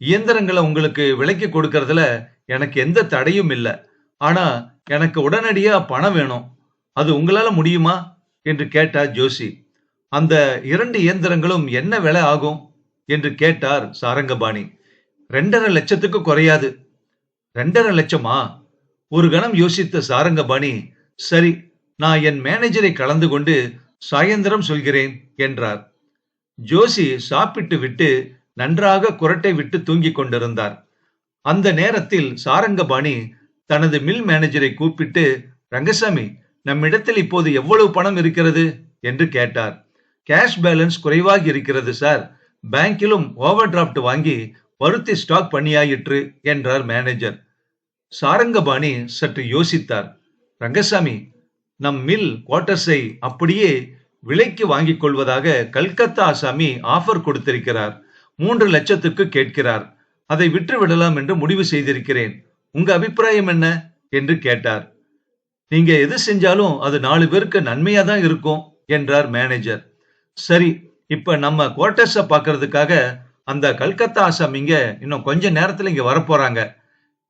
[SPEAKER 1] இயந்திரங்களை உங்களுக்கு விலைக்கு கொடுக்கறதுல எனக்கு எந்த தடையும் இல்லை. ஆனா எனக்கு உடனடியா பணம் வேணும். அது உங்களால முடியுமா என்று கேட்டார் ஜோசி. அந்த 2 இயந்திரங்களும் என்ன விலை ஆகும் என்று கேட்டார் சாரங்கபாணி. 2.5 லட்சத்துக்கு குறையாது. 2.5 லட்சமா? ஒரு கணம் யோசித்த சாரங்கபாணி, சரி, நான் என் மேனேஜரை கலந்து கொண்டு சாயந்தரம் சொல்கிறேன் என்றார். ஜோசி சாப்பிட்டு விட்டு நன்றாக குரட்டை விட்டு தூங்கிக் கொண்டிருந்தார். அந்த நேரத்தில் சாரங்கபாணி தனது மில் மேனேஜரை கூப்பிட்டு, ரங்கசாமி, நம்மிடத்தில் இப்போது எவ்வளவு பணம் இருக்கிறது என்று கேட்டார். கேஷ் பேலன்ஸ் குறைவாக இருக்கிறது சார். பேங்கிலும் ஓவர் டிராப்ட் வாங்கி பருத்தி ஸ்டாக் பண்ணியாயிற்று என்றார் மேனேஜர். சாரங்கபாணி சற்று யோசித்தார். ரங்கசாமி, நம் மில் குவார்டர்ஸை அப்படியே விலைக்கு வாங்கிக் கொள்வதாக கல்கத்தா ஆசாமி ஆஃபர் கொடுத்திருக்கிறார். 3 லட்சத்துக்கு கேட்கிறார். அதை விற்று விடலாம் என்று முடிவு செய்திருக்கிறேன். உங்க அபிப்பிராயம் என்ன என்று கேட்டார். நீங்க எது செஞ்சாலும் அது 4 பேருக்கு நன்மையா தான் இருக்கும் என்றார் மேனேஜர். சரி, இப்ப நம்ம குவார்டர்ஸ பாக்குறதுக்காக அந்த கல்கத்தா ஆசாமிங்க இன்னும் கொஞ்ச நேரத்துல இங்க வரப்போறாங்க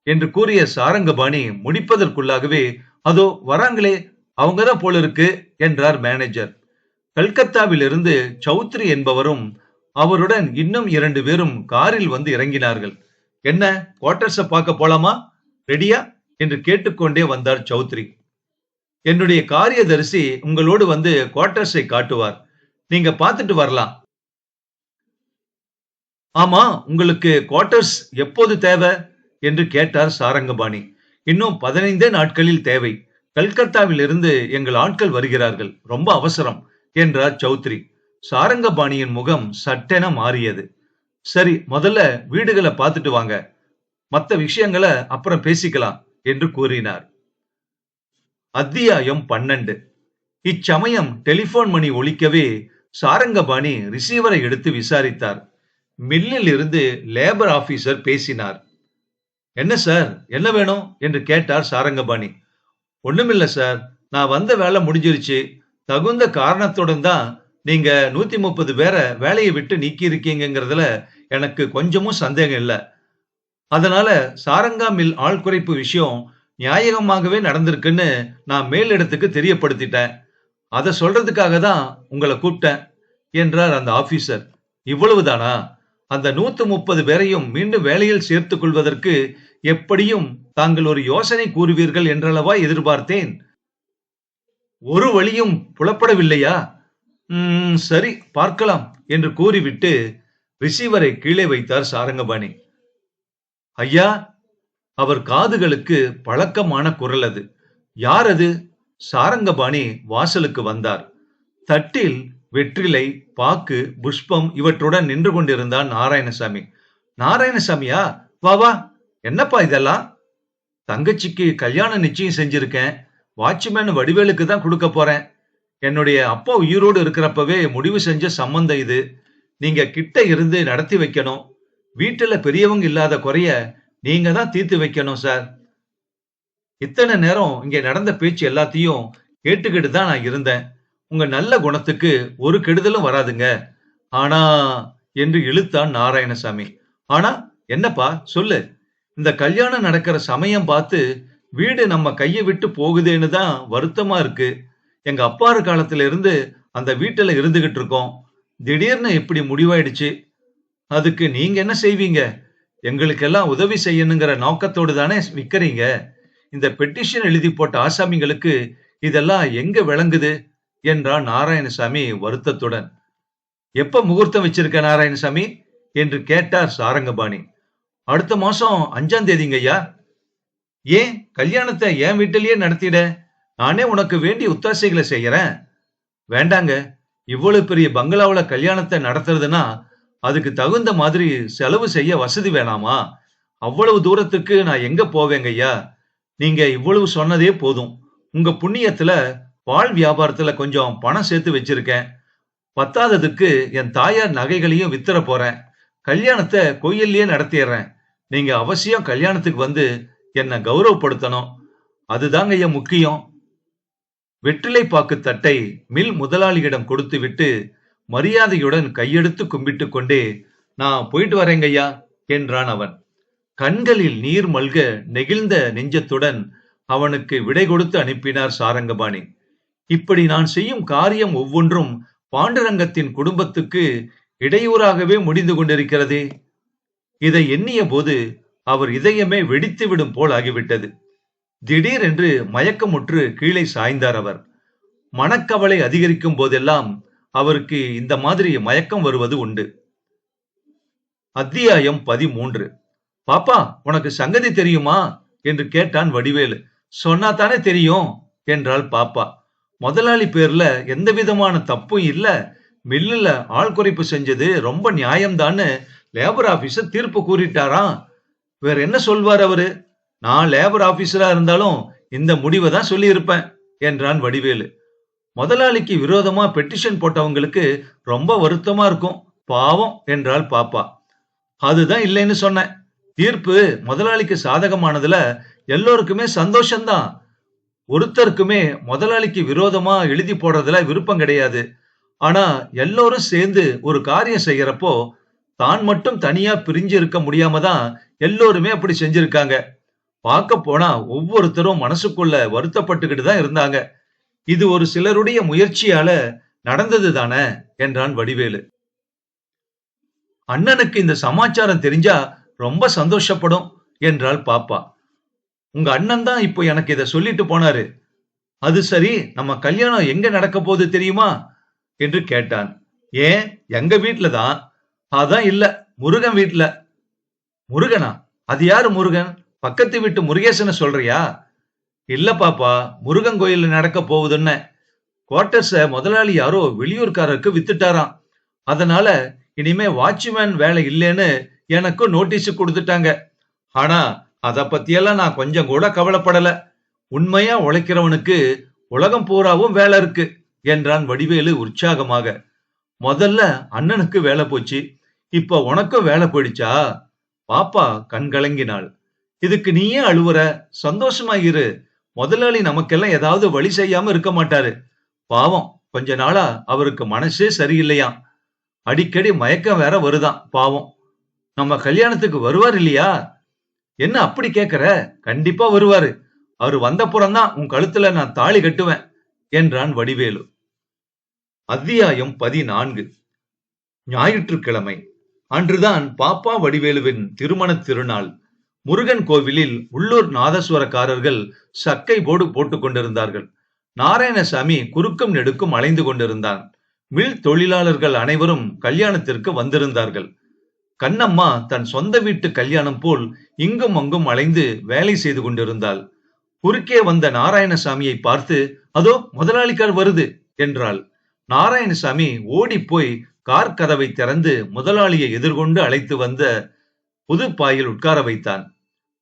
[SPEAKER 1] என்று கூறிய சாரங்கபாணி முடிப்பதற்குள்ளாகவே, அதோ வராங்களே, அவங்கதான் போல இருக்கு என்றார் மேனேஜர். கல்கத்தாவில் இருந்து சௌத்ரி என்பவரும் அவருடன் இன்னும் 2 பேரும் காரில் வந்து இறங்கினார்கள். என்ன, குவார்டர்ஸ பார்க்க போலாமா, ரெடியா என்று கேட்டுக்கொண்டே வந்தார் சௌத்ரி. என்னுடைய காரியதரிசி உங்களோடு வந்து குவார்டர்ஸை காட்டுவார். நீங்க பார்த்துட்டு வரலாம். ஆமா, உங்களுக்கு குவார்டர்ஸ் எப்போது தேவை என்று கேட்டார் சாரங்கபாணி. இன்னும் 15 நாட்களில் தேவை. கல்கத்தாவில் இருந்து எங்கள் ஆட்கள் வருகிறார்கள். ரொம்ப அவசரம் என்றார் சௌத்ரி. சாரங்கபாணியின் முகம் சட்டென மாறியது. சரி, முதல்ல வீடுகளை பார்த்துட்டு வாங்க, மற்ற விஷயங்களை அப்புறம் பேசிக்கலாம் என்று கூறினார். அத்தியாயம் 12. இச்சமயம் டெலிபோன் மணி ஒலிக்கவே சாரங்கபாணி ரிசீவரை எடுத்து விசாரித்தார். மில்லில் இருந்து லேபர் ஆபீசர் பேசினார். என்ன சார், என்ன வேணும் என்று கேட்டார் சாரங்கபாணி. ஒண்ணுமில்ல சார், நான் வந்த வேலை முடிஞ்சிருச்சு. தகுந்த காரணத்துடன் தான் நீங்க 130 பேரை வேலையை விட்டு நீக்கி இருக்கீங்கிறதுல எனக்கு கொஞ்சமும் சந்தேகம் இல்லை. அதனால சாரங்கா மில் ஆள் குறைப்பு விஷயம் நியாயமாகவே நடந்திருக்குன்னு நான் மேலிடத்துக்கு தெரியப்படுத்திட்டேன். அதை சொல்றதுக்காக தான் உங்களை கூப்பிட்டேன் என்றார் அந்த ஆபீசர். இவ்வளவுதானா? அந்த 130 பேரையும் மீண்டும் வேலையில் சேர்த்துக் கொள்வதற்கு எப்படியும் தாங்கள் ஒரு யோசனை கூறுவீர்கள் என்றளவா எதிர்பார்த்தேன். ஒரு வழியும் புலப்படவில்லையா? சரி, பார்க்கலாம் என்று கூறிவிட்டு ரிசீவரை கீழே வைத்தார் சாரங்கபாணி. ஐயா, அவர் காதுகளுக்கு பழக்கமான குரல் அது. யார் அது? சாரங்கபாணி வாசலுக்கு வந்தார். தட்டில் வெற்றிலை, பாக்கு, புஷ்பம் இவற்றுடன் நின்று கொண்டிருந்தான் நாராயணசாமி. நாராயணசாமியா? வா வா, என்னப்பா இதெல்லாம்? தங்கச்சிக்கு கல்யாணம் நிச்சயம் செஞ்சிருக்கேன். வாட்ச்மேன் வடிவேலுக்கு தான் கொடுக்க போறேன். என்னுடைய அப்பா உயிரோடு இருக்கிறப்பவே முடிவு செஞ்ச சம்பந்தம் இது. நீங்க கிட்ட இருந்து நடத்தி வைக்கணும். வீட்டுல பெரியவங்க இல்லாத குறைய நீங்க தான் தீர்த்து வைக்கணும் சார். இத்தனை நேரம் இங்க நடந்த பேச்சு எல்லாத்தையும் கேட்டுக்கிட்டு தான் நான் இருந்தேன். உங்க நல்ல குணத்துக்கு ஒரு கெடுதலும் வராதுங்க. ஆனா என்று இழுத்தான் நாராயணசாமி. ஆனா என்னப்பா சொல்லு. இந்த கல்யாணம் நடக்கிற சமயம் பார்த்து வீடு நம்ம கையை விட்டு போகுதேன்னு தான் வருத்தமா இருக்கு. எங்க அப்பாரு காலத்துல இருந்து அந்த வீட்டுல இருந்துகிட்டு இருக்கோம். திடீர்னு இப்படி முடிவாயிடுச்சு. அதுக்கு நீங்க என்ன செய்வீங்க? எங்களுக்கெல்லாம் உதவி செய்யணுங்கிற நோக்கத்தோடு தானே விக்கிறீங்க. இந்த பெட்டிஷன் எழுதி போட்ட ஆசாமிங்களுக்கு இதெல்லாம் எங்க விளங்குது என்றான் நாராயணசாமி வருத்தத்துடன். எப்ப முகூர்த்தம் வச்சிருக்க நாராயணசாமி என்று கேட்டார் சாரங்கபாணி. அடுத்த மாசம் 5ஆம் தேதிங்கய்யா. ஏன் கல்யாணத்தை என் வீட்டிலேயே நடத்திட? நானே உனக்கு வேண்டிய ஒத்தாசைகளை செய்யறேன். வேண்டாங்க, இவ்வளவு பெரிய பங்களாவுல கல்யாணத்தை நடத்துறதுன்னா அதுக்கு தகுந்த மாதிரி செலவு செய்ய வசதி வேணாமா? அவ்வளவு தூரத்துக்கு நான் எங்க போவேங்க ஐயா? நீங்க இவ்வளவு சொன்னதே போதும். உங்க புண்ணியத்துல பால் வியாபாரத்துல கொஞ்சம் பணம் சேர்த்து வச்சிருக்கேன். பத்தாததுக்கு என் தாயார் நகைகளையும் வித்துற போறேன். கல்யாணத்தை கோயில்லயே நடத்திடுறேன். நீங்க அவசியம் கல்யாணத்துக்கு வந்து என்ன கௌரவப்படுத்தணும். அதுதாங்க ஐயா முக்கியம். வெற்றிலை பாக்கு தட்டை மில் முதலாளியிடம் கொடுத்து விட்டு மரியாதையுடன் கையெடுத்து கும்பிட்டு கொண்டே, நான் போயிட்டு வரேங்க ஐயா என்றான் அவன். கண்களில் நீர் மல்க நெகிழ்ந்த நெஞ்சத்துடன் அவனுக்கு விடை கொடுத்து அனுப்பினார் சாரங்கபாணி. இப்படி நான் செய்யும் காரியம் ஒவ்வொன்றும் பாண்டுரங்கத்தின் குடும்பத்துக்கு இடையூறாகவே முடிந்து கொண்டிருக்கிறதே. இதை எண்ணிய போது அவர் இதயமே வெடித்துவிடும் போல் ஆகிவிட்டது. திடீரென்று மயக்கமுற்று கீழே சாய்ந்தார் அவர். மனக்கவலை அதிகரிக்கும் போதெல்லாம் அவருக்கு இந்த மாதிரி மயக்கம் வருவது உண்டு. அத்தியாயம் 13. பாப்பா, உனக்கு சங்கதி தெரியுமா என்று கேட்டான் வடிவேலு. சொன்னா தானே தெரியும் என்றாள் பாப்பா. முதலாளி பேர்ல எந்த விதமான தப்பும் இல்ல, மில்லுல ஆள் குறைப்பு செஞ்சது ரொம்ப நியாயம்தான்னு லேபர் ஆபீசர் தீர்ப்பு கூறிட்டாராம். வேற என்ன சொல்வார் அவரு? நான் லேபர் ஆபீசரா இருந்தாலும் இந்த முடிவை தான் சொல்லி இருப்பேன் என்றான் வடிவேலு. முதலாளிக்கு விரோதமா பெட்டிஷன் போட்டவங்களுக்கு ரொம்ப வருத்தமா இருக்கும், பாவம் என்றாள் பாப்பா. அதுதான் இல்லைன்னு சொன்னேன். தீர்ப்பு முதலாளிக்கு சாதகமானதுல எல்லோருக்குமே சந்தோஷம்தான். ஒருத்தருக்குமே முதலாளிக்கு விரோதமா எழுதி போடுறதுல விருப்பம் கிடையாது. ஆனா எல்லோரும் சேர்ந்து ஒரு காரியம் செய்யறப்போ தான் மட்டும் தனியா பிரிஞ்சு இருக்க முடியாம தான் எல்லோருமே அப்படி செஞ்சிருக்காங்க. பார்க்க போனா ஒவ்வொருத்தரும் மனசுக்குள்ள வருத்தப்பட்டுக்கிட்டு தான் இருந்தாங்க. இது ஒரு சிலருடைய முயற்சியால நடந்தது தானே என்றான் வடிவேலு. அண்ணனுக்கு இந்த சமாச்சாரம் தெரிஞ்சா ரொம்ப சந்தோஷப்படும் என்றாள் பாப்பா. உங்க அண்ணன் தான் இப்போ எனக்கு இத சொல்லிட்டு போனாரு. அது சரி, நம்ம கல்யாணம் எங்க நடக்க போகுது தெரியுமா என்று கேட்டான். ஏன், எங்க வீட்டுல தான். அதான் இல்ல, முருகன் வீட்டுல. முருகனா? அது யாரு முருகன்? பக்கத்து வீட்டு முருகேசனை சொல்றியா? இல்ல பாப்பா, முருகன் கோயில் நடக்க போகுதுன்னு. குவார்டர்ஸ முதலாளி யாரோ வெளியூர்காரருக்கு வித்துட்டாராம். அதனால இனிமே வாட்ச்மேன் வேலை இல்லைன்னு எனக்கு நோட்டீஸ் கொடுத்துட்டாங்க. ஆனா அத பத்தியெல்லாம் நான் கொஞ்சம் கூட கவலைப்படல. உண்மையா உழைக்கிறவனுக்கு உலகம் பூராவும் வேலை இருக்கு என்றான் வடிவேலு உற்சாகமாக. முதல்ல அண்ணனுக்கு வேலை போச்சு, இப்ப உனக்கும் வேலை போயிடுச்சா? பாப்பா கண் கலங்கினாள். இதுக்கு நீயே அழுவுற? சந்தோஷமா இரு. முதலாளி நமக்கெல்லாம் ஏதாவது வழி செய்யாம இருக்க மாட்டாரு. பாவம், கொஞ்ச நாளா அவருக்கு மனசே சரியில்லையா. அடிக்கடி மயக்கம் வேற வருதான் பாவம். நம்ம கல்யாணத்துக்கு வருவார் இல்லையா? என்ன அப்படி கேக்குற? கண்டிப்பா வருவாரு. அவரு வந்தப்புறம்தான் உன் கழுத்துல நான் தாலி கட்டுவேன் என்றான் வடிவேலு. அத்தியாயம் 14. ஞாயிற்றுக்கிழமை அன்றுதான் பாப்பா வடிவேலுவின் திருமண திருநாள். முருகன் கோவிலில் உள்ளூர் நாதஸ்வரக்காரர்கள் சக்கை போடு போட்டுக் கொண்டிருந்தார்கள். நாராயணசாமி குறுக்கும் நெடுக்கும் அலைந்து கொண்டிருந்தான். மில் தொழிலாளர்கள் அனைவரும் கல்யாணத்திற்கு வந்திருந்தார்கள். கண்ணம்மா தன் சொந்த வீட்டு கல்யாணம் போல் இங்கும் அங்கும் அலைந்து வேலை செய்து கொண்டிருந்தாள். குறுக்கே வந்த நாராயணசாமியை பார்த்து, அதோ முதலாளிக்கார் வருது என்றாள். நாராயணசாமி ஓடி போய் கார் கதவை திறந்து முதலாளியை எதிர்கொண்டு அழைத்து வந்த புது பாயில் உட்கார வைத்தான்.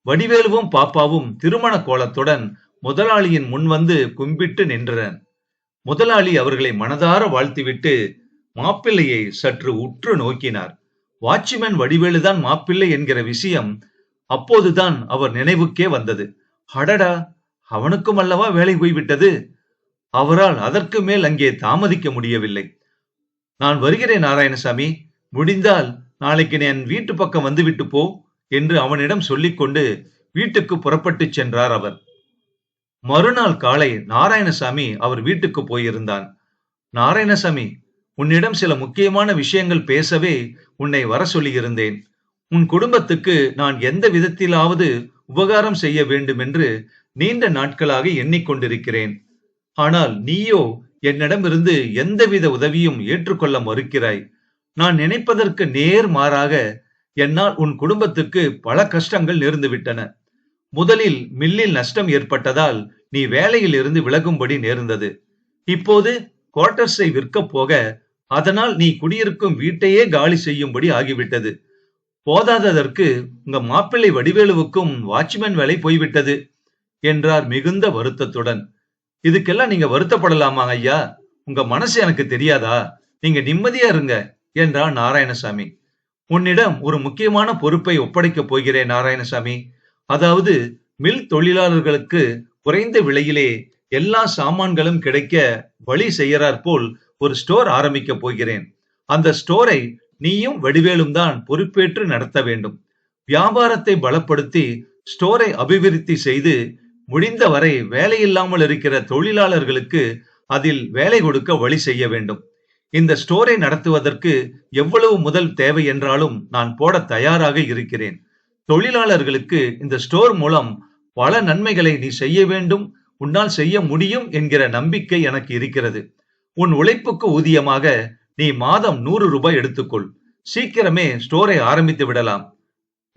[SPEAKER 1] வடிவேலுவும் பாப்பாவும் திருமண கோலத்துடன் முதலாளியின் முன் வந்து கும்பிட்டு நின்றனர். முதலாளி அவர்களை மனதார வாழ்த்திவிட்டு மாப்பிள்ளையை சற்று உற்று நோக்கினார். வாட்ச்மேன் வடிவேலுதான் மாப்பிள்ளை என்கிற விஷயம் அப்போதுதான் அவர் நினைவுக்கே வந்தது. அடடா, அவனுக்கும் அல்லவா வேலை போய்விட்டது. அவரால் அதற்கு மேல் அங்கே தாமதிக்க முடியவில்லை. நான் வருகிறேன் நாராயணசாமி, முடிந்தால் நாளைக்கு என் வீட்டு பக்கம் வந்துவிட்டு போ என்று அவனிடம் சொல்லிக்கொண்டு வீட்டுக்கு புறப்பட்டு சென்றார் அவர். மறுநாள் காலை நாராயணசாமி அவர் வீட்டுக்கு போயிருந்தான். நாராயணசாமி, உன்னிடம் சில முக்கியமான விஷயங்கள் பேசவே உன்னை வர சொல்லியிருந்தேன். உன் குடும்பத்துக்கு நான் எந்த விதத்திலாவது உபகாரம் செய்ய வேண்டும் என்று நீண்ட நாட்களாக எண்ணிக்கொண்டிருக்கிறேன். ஆனால் நீயோ என்னிடமிருந்து எந்தவித உதவியும் ஏற்றுக்கொள்ள மறுக்கிறாய். நான் நினைப்பதற்கு நேர் மாறாக என்னால் உன் குடும்பத்துக்கு பல கஷ்டங்கள் நேர்ந்துவிட்டன. முதலில் மில்லில் நஷ்டம் ஏற்பட்டதால் நீ வேலையில் இருந்து விலகும்படி நேர்ந்தது. இப்போது குவார்டர்ஸை விற்க போக அதனால் நீ குடியிருக்கும் வீட்டையே காலி செய்யும்படி ஆகிவிட்டது. போதாததற்கு உங்க மாப்பிள்ளை வடிவேலுவுக்கும் வாட்ச்மேன் வேலை போய்விட்டது என்றார் மிகுந்த வருத்தத்துடன். இதுக்கெல்லாம் நீங்க வருத்தப்படலாமா ஐயா? உங்க மனசு எனக்கு தெரியாதா? நீங்க நிம்மதியா இருங்க என்றார் நாராயணசாமி. உன்னிடம் ஒரு முக்கியமான பொறுப்பை ஒப்படைக்கப் போகிறேன் நாராயணசாமி. அதாவது மில் தொழிலாளர்களுக்கு குறைந்த விலையிலே எல்லா சாமான்களும் கிடைக்க வழி செய்யறார் போல் ஒரு ஸ்டோர் ஆரம்பிக்க போகிறேன். அந்த ஸ்டோரை நீயும் வடிவேலும் தான் பொறுப்பேற்று நடத்த வேண்டும். வியாபாரத்தை பலப்படுத்தி ஸ்டோரை அபிவிருத்தி செய்து முடிந்தவரை வேலையில்லாமல் இருக்கிற தொழிலாளர்களுக்கு அதில் வேலை கொடுக்க வழி செய்ய வேண்டும். இந்த ஸ்டோரை நடத்துவதற்கு எவ்வளவு முதல் தேவை என்றாலும் நான் போட தயாராக இருக்கிறேன். தொழிலாளர்களுக்கு இந்த ஸ்டோர் மூலம் பல நன்மைகளை நீ செய்ய வேண்டும், உன்னால் செய்ய முடியும் என்கிற நம்பிக்கை எனக்கு இருக்கிறது. உன் உழைப்புக்கு ஊதியமாக நீ மாதம் 100 ரூபாய் எடுத்துக்கொள். சீக்கிரமே ஸ்டோரை ஆரம்பித்து விடலாம்.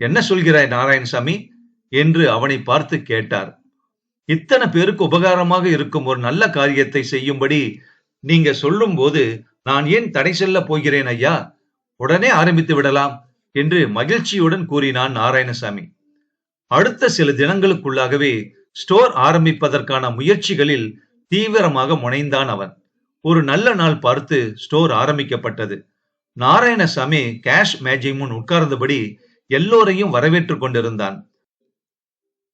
[SPEAKER 1] என்ன சொல்கிறாய் நாராயணசாமி என்று அவனை பார்த்து கேட்டார். இத்தனை பேருக்கு உபகாரமாக இருக்கும் ஒரு நல்ல காரியத்தை செய்யும்படி நீங்க சொல்லும் போது நான் ஏன் தடை செல்ல போகிறேன் ஐயா? உடனே ஆரம்பித்து விடலாம் என்று மகிழ்ச்சியுடன் கூறினான் நாராயணசாமி. அடுத்த சில தினங்களுக்குள்ளாகவே ஸ்டோர் ஆரம்பிப்பதற்கான முயற்சிகளில் தீவிரமாக முனைந்தான் அவன். ஒரு நல்ல நாள் பார்த்து ஸ்டோர் ஆரம்பிக்கப்பட்டது. நாராயணசாமி கேஷ் மேஜை முன் உட்கார்ந்தபடி எல்லோரையும் வரவேற்றுக் கொண்டிருந்தான்.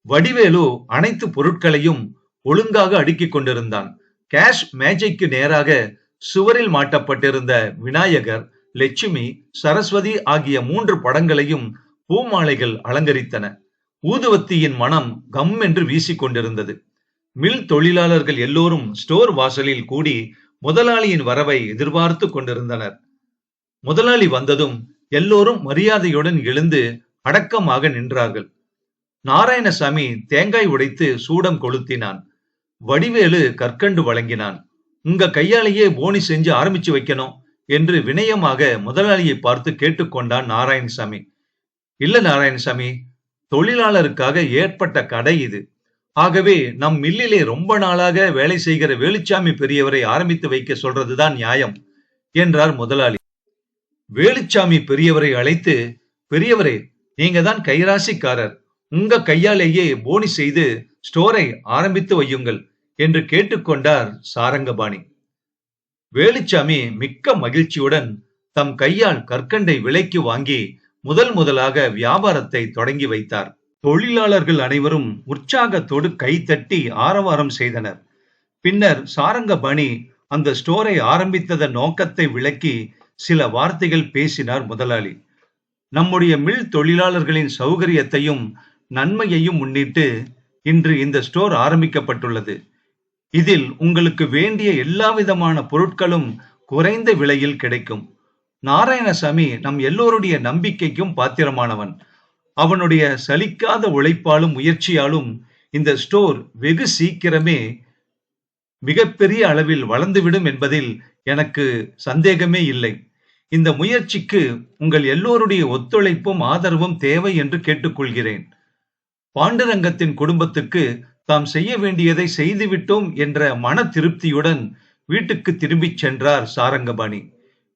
[SPEAKER 1] வடிவேலு அனைத்து பொருட்களையும் ஒழுங்காக அடுக்கிக் கொண்டிருந்தான். கேஷ் மேஜைக்கு நேராக சுவரில் மாட்டப்பட்டிருந்த விநாயகர், லட்சுமி, சரஸ்வதி ஆகிய 3 படங்களையும் பூமாலைகள் அலங்கரித்தன. ஊதுவத்தியின் மனம் கம் என்று வீசிக் கொண்டிருந்தது. மில் தொழிலாளர்கள் எல்லோரும் ஸ்டோர் வாசலில் கூடி முதலாளியின் வரவை எதிர்பார்த்து கொண்டிருந்தனர். முதலாளி வந்ததும் எல்லோரும் மரியாதையுடன் எழுந்து அடக்கமாக நின்றார்கள். நாராயணசாமி தேங்காய் உடைத்து சூடம் கொளுத்தினான். வடிவேலு கற்கண்டு வழங்கினான். உங்க கையாலேயே போனி செஞ்சு ஆரம்பிச்சு வைக்கணும் என்று வினயமாக முதலாளியை பார்த்து கேட்டுக்கொண்டான் நாராயணசாமி. இல்ல நாராயணசாமி, தொழிலாளருக்காக ஏற்பட்ட கடை இது. ஆகவே நம் மில்லிலே ரொம்ப நாளாக வேலை செய்கிற வேலுச்சாமி பெரியவரை ஆரம்பித்து வைக்க சொல்றதுதான் நியாயம் என்றார் முதலாளி. வேலுச்சாமி பெரியவரை அழைத்து, பெரியவரே, நீங்க தான் கைராசிக்காரர், உங்க கையாலேயே போனி செய்து ஸ்டோரை ஆரம்பித்து வையுங்கள் என்று கேட்டுக்கொண்டார் சாரங்கபாணி. வேலுச்சாமி மிக்க மகிழ்ச்சியுடன் தம் கையால் கற்கண்டை விலைக்கு வாங்கி முதலாக வியாபாரத்தை தொடங்கி வைத்தார். தொழிலாளர்கள் அனைவரும் உற்சாகத்தோடு கைத்தட்டி ஆரவாரம் செய்தனர். பின்னர் சாரங்கபாணி அந்த ஸ்டோரை ஆரம்பித்ததன் நோக்கத்தை விளக்கி சில வார்த்தைகள் பேசினார் முதலாளி. நம்முடைய மில் தொழிலாளர்களின் சௌகரியத்தையும் நன்மையையும் முன்னிட்டு இன்று இந்த ஸ்டோர் ஆரம்பிக்கப்பட்டுள்ளது. இதில் உங்களுக்கு வேண்டிய எல்லா விதமான பொருட்களும் குறைந்த விலையில் கிடைக்கும். நாராயணசாமி நம் எல்லோருடைய நம்பிக்கைக்கும் பாத்திரமானவன். அவனுடைய சலிக்காத உழைப்பாலும் முயற்சியாலும் இந்த ஸ்டோர் வெகு சீக்கிரமே மிகப்பெரிய அளவில் வளர்ந்துவிடும் என்பதில் எனக்கு சந்தேகமே இல்லை. இந்த முயற்சிக்கு உங்கள் எல்லோருடைய ஒத்துழைப்பும் ஆதரவும் தேவை என்று கேட்டுக்கொள்கிறேன். பாண்டுரங்கத்தின் குடும்பத்துக்கு தாம் செய்ய வேண்டியதை செய்துவிட்டோம் என்ற மன திருப்தியுடன் வீட்டுக்கு திரும்பிச் சென்றார் சாரங்கபாணி.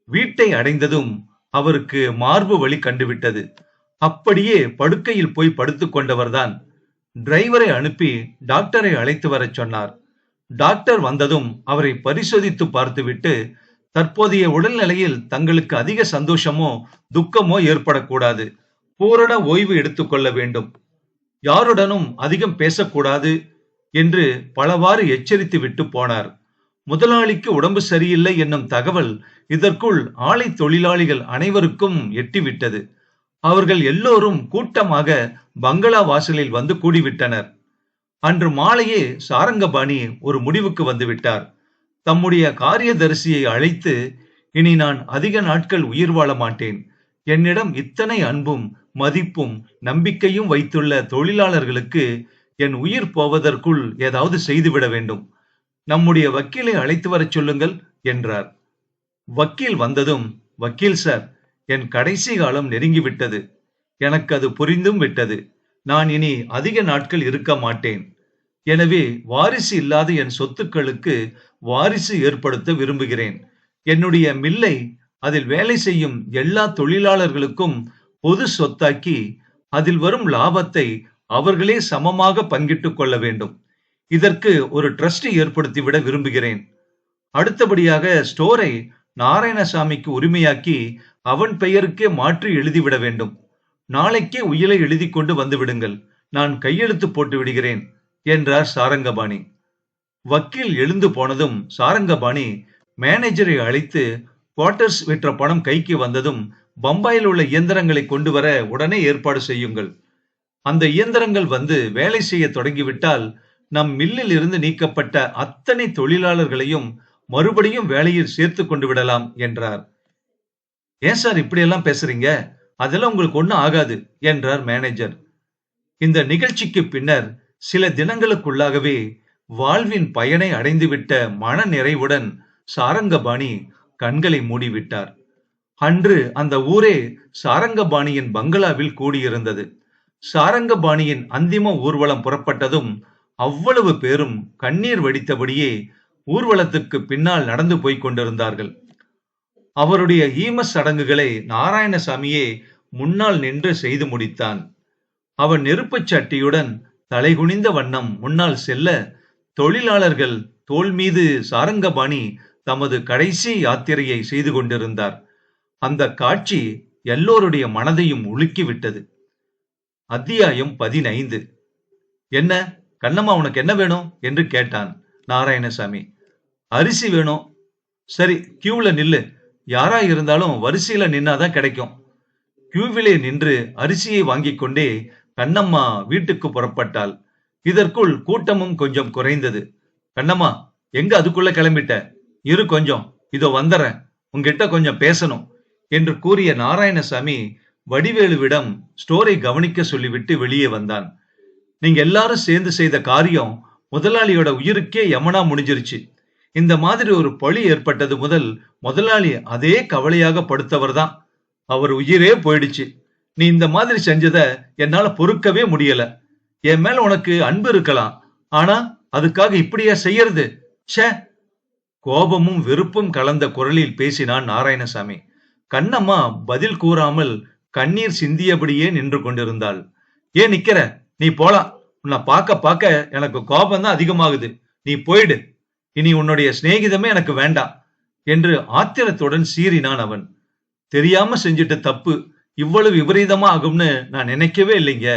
[SPEAKER 1] வீட்டை அடைந்ததும் அவருக்கு மார்பு வலி கண்டுவிட்டது. அப்படியே படுக்கையில் போய் படுத்துக் கொண்டவர்தான் டிரைவரை அனுப்பி டாக்டரை அழைத்து வரச் சொன்னார். டாக்டர் வந்ததும் அவரை பரிசோதித்து பார்த்துவிட்டு தற்போதைய உடல்நிலையில் தங்களுக்கு அதிக சந்தோஷமோ துக்கமோ ஏற்படக்கூடாது. பூரண ஓய்வு எடுத்துக்கொள்ள வேண்டும். யாருடனும் அதிகம் பேசக்கூடாது என்று பலவாறு எச்சரித்து விட்டு போனார். முதலாளிக்கு உடம்பு சரியில்லை என்னும் தகவல் இதற்குள் ஆலை தொழிலாளிகள் அனைவருக்கும் எட்டிவிட்டது. அவர்கள் எல்லோரும் கூட்டமாக பங்களா வாசலில் வந்து கூடிவிட்டனர். அன்று மாலையே சாரங்கபாணி ஒரு முடிவுக்கு வந்துவிட்டார். தம்முடைய காரியதரிசியை அழைத்து, இனி நான் அதிக நாட்கள் உயிர் வாழ மாட்டேன். என்னிடம் இத்தனை அன்பும் மதிப்பும் நம்பிக்கையும் வைத்துள்ள தொழிலாளர்களுக்கு என் உயிர் போவதற்குள் ஏதாவது செய்துவிட வேண்டும். நம்முடைய வக்கீலை அழைத்து வரச் சொல்லுங்கள் என்றார். வக்கீல் வந்ததும், வக்கீல் சார், என் கடைசி காலம் நெருங்கிவிட்டது. எனக்கு அது புரிந்தும் விட்டது. நான் இனி அதிக நாட்கள் இருக்க மாட்டேன். எனவே வாரிசு இல்லாத என் சொத்துக்களுக்கு வாரிசு ஏற்படுத்த விரும்புகிறேன். என்னுடைய மில்லை அதில் வேலை செய்யும் எல்லா தொழிலாளர்களுக்கும் பொது சொத்தாக்கி அதில் வரும் லாபத்தை அவர்களே சமமாக பங்கிட்டுக் கொள்ள வேண்டும். இதற்கு ஒரு ட்ரஸ்ட் ஏற்படுத்திவிட விரும்புகிறேன். அடுத்தபடியாக ஸ்டோரை நாராயணசாமிக்கு உரிமையாக்கி அவன் பெயருக்கே மாற்றி எழுதிவிட வேண்டும். நாளைக்கே உயிலை எழுதி கொண்டு வந்து விடுங்கள். நான் கையெழுத்து போட்டு விடுகிறேன் என்றார் சாரங்கபாணி. வக்கீல் எழுந்து போனதும் சாரங்கபாணி மேனேஜரை அழைத்து, குவார்டர்ஸ் விற்ற பணம் கைக்கு வந்ததும் பம்பாயில் உள்ள இயந்திரங்களை கொண்டு வர உடனே ஏற்பாடு செய்யுங்கள். அந்த இயந்திரங்கள் வந்து வேலை செய்ய தொடங்கிவிட்டால் நம் மில்லில் இருந்து நீக்கப்பட்ட அத்தனை தொழிலாளர்களையும் மறுபடியும் வேலையில் சேர்த்து கொண்டு விடலாம் என்றார். ஏன் சார் இப்படியெல்லாம் பேசுறீங்க? அதெல்லாம் உங்களுக்கு ஒண்ணும் ஆகாது என்றார் மேனேஜர். இந்த நிகழ்ச்சிக்கு பின்னர் சில தினங்களுக்குள்ளாகவே வாழ்வின் பயனை அடைந்துவிட்ட மன நிறைவுடன் சாரங்கபாணி கண்களை மூடிவிட்டார். அன்று அந்த ஊரே சாரங்கபாணியின் பங்களாவில் கூடியிருந்தது. சாரங்கபாணியின் அந்திம ஊர்வலம் புறப்பட்டதும் அவ்வளவு பேரும் கண்ணீர் வடித்தபடியே ஊர்வலத்துக்கு பின்னால் நடந்து போய் கொண்டிருந்தார்கள். அவருடைய ஈம சடங்குகளை நாராயணசாமியே முன்னால் நின்று செய்து முடித்தான். அவன் நெருப்புச் சட்டியுடன் தலைகுனிந்த வண்ணம் முன்னால் செல்ல, தொழிலாளர்கள் தோள் மீது சாரங்கபாணி தமது கடைசி யாத்திரையை செய்து கொண்டிருந்தார். அந்த காட்சி எல்லோருடைய மனதையும் உலுக்கிவிட்டது. அத்தியாயம் 15. என்ன கண்ணம்மா, உனக்கு என்ன வேணும் என்று கேட்டான் நாராயணசாமி. அரிசி வேணும். சரி, கியூல நில்லு. யாரா இருந்தாலும் வரிசையில நின்னாதான் கிடைக்கும். கியூவிலே நின்று அரிசியை வாங்கிக் கொண்டே கண்ணம்மா வீட்டுக்கு புறப்பட்டாள். இதற்குள் கூட்டமும் கொஞ்சம் குறைந்தது. கண்ணம்மா, எங்க அதுக்குள்ள கிளம்பிட்ட? இரு கொஞ்சம், இதோ வந்துறேன், உங்ககிட்ட கொஞ்சம் பேசணும் என்று கூறிய நாராயணசாமி வடிவேலுவிடம் ஸ்டோரை கவனிக்க சொல்லிவிட்டு வெளியே வந்தான். நீங்க எல்லாரும் சேர்ந்து செய்த காரியம் முதலாளியோட உயிருக்கே யமனா முடிஞ்சிருச்சு. இந்த மாதிரி ஒரு பழி ஏற்பட்டது முதல் முதலாளி அதே கவலையாக படுத்தவர் தான். அவர் உயிரே போயிடுச்சு. நீ இந்த மாதிரி செஞ்சத என்னால பொறுக்கவே முடியல. என் மேல உனக்கு அன்பு இருக்கலாம், ஆனா அதுக்காக இப்படியா செய்யறது? ச்சே! கோபமும் வெறுப்பும் கலந்த குரலில் பேசினான் நாராயணசாமி. கண்ணம்மா பதில் கூறாமல் கண்ணீர் சிந்தியபடியே நின்று கொண்டிருந்தாள். ஏன் நிக்கிற? நீ போலாம். உன்னை பார்க்க பார்க்க எனக்கு கோபம் தான் அதிகமாகுது. நீ போயிடு. இனி உன்னுடைய சிநேகிதமே எனக்கு வேண்டாம் என்று ஆத்திரத்துடன் சீறினான் அவன். தெரியாம செஞ்சிட்ட தப்பு இவ்வளவு விபரீதமா ஆகும்னு நான் நினைக்கவே இல்லைங்க.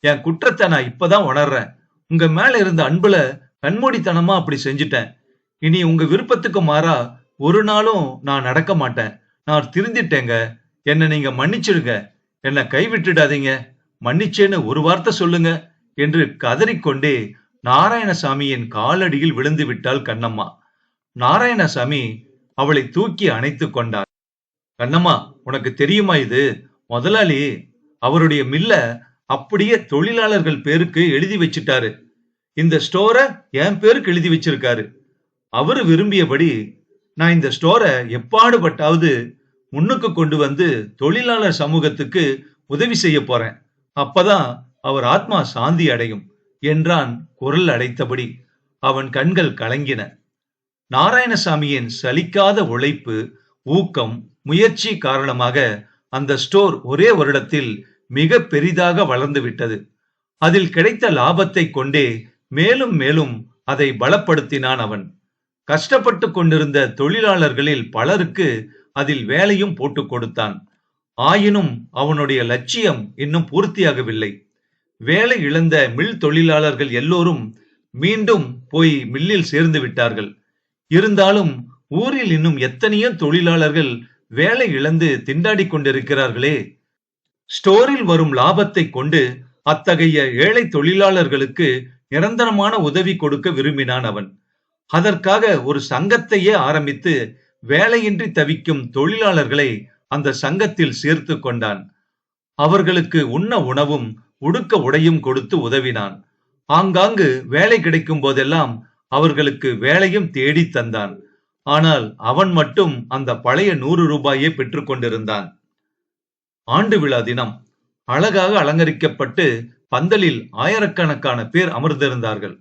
[SPEAKER 1] என் குற்றத்தை நான் இப்பதான் உணர்றேன். உங்க மேல இருந்த அன்புல கண்மூடித்தனமா அப்படி செஞ்சிட்டேன். இனி உங்க விருப்பத்துக்கு மாறா ஒரு நாளும் நான் நடக்க மாட்டேன். நான் திருந்திட்டேங்க. என்ன நீங்க மன்னிச்சிடுங்க. என்ன கைவிட்டுடாதீங்க. மன்னிச்சேன்னு ஒரு வார்த்தை சொல்லுங்க என்று கதறிக்கொண்டே நாராயணசாமியின் காலடியில் விழுந்து விட்டாள் கண்ணம்மா. நாராயணசாமி அவளை தூக்கி அணைத்து கொண்டார். கண்ணம்மா, உனக்கு தெரியுமா இது? முதலாளி அவருடைய மில்ல அப்படியே தொழிலாளர்கள் பேருக்கு எழுதி வச்சிட்டாரு. இந்த ஸ்டோரை என் பேருக்கு எழுதி வச்சிருக்காரு. அவரு விரும்பியபடி நான் இந்த ஸ்டோரை எப்பாடுபட்டாவது முன்னுக்கு கொண்டு வந்து தொழிலாளர் சமூகத்துக்கு உதவி செய்ய போறேன். அப்பதான் அவர் ஆத்மா சாந்தி அடையும் என்றான் குரல் அடைத்தபடி. அவன் கண்கள் கலங்கின. நாராயணசாமியின் சலிக்காத உழைப்பு, ஊக்கம், முயற்சி காரணமாக அந்த ஸ்டோர் ஒரே வருடத்தில் மிக பெரிதாக வளர்ந்து விட்டது. அதில் கிடைத்த லாபத்தை கொண்டே மேலும் மேலும் அதை பலப்படுத்தினான் அவன். கஷ்டப்பட்டு கொண்டிருந்த தொழிலாளர்களில் பலருக்கு அதில் வேலையும் போட்டுக் கொடுத்தான். ஆயினும் அவனுடைய லட்சியம் இன்னும் பூர்த்தியாகவில்லை. வேலை இழந்த மில் தொழிலாளர்கள் எல்லோரும் மீண்டும் போய் மில்லில் சேர்ந்து விட்டார்கள். இருந்தாலும் ஊரில் இன்னும் எத்தனையோ தொழிலாளர்கள் வேலை இழந்து திண்டாடிக் கொண்டிருக்கிறார்களே. ஸ்டோரில் வரும் லாபத்தை கொண்டு அத்தகைய ஏழை தொழிலாளர்களுக்கு நிரந்தரமான உதவி கொடுக்க விரும்பினான் அவன். அதற்காக ஒரு சங்கத்தையே ஆரம்பித்து வேலையின்றி தவிக்கும் தொழிலாளர்களை அந்த சங்கத்தில் சேர்த்து கொண்டான். அவர்களுக்கு உண்ண உணவும் உடுக்க உடையும் கொடுத்து உதவினான். ஆங்காங்கு வேலை கிடைக்கும் போதெல்லாம் அவர்களுக்கு வேலையும் தேடி தந்தான். ஆனால் அவன் மட்டும் அந்த பழைய 100 ரூபாயை பெற்றுக் கொண்டிருந்தான். ஆண்டு விழா தினம் அழகாக அலங்கரிக்கப்பட்டு பந்தலில் ஆயிரக்கணக்கான பேர் அமர்ந்திருந்தார்கள்.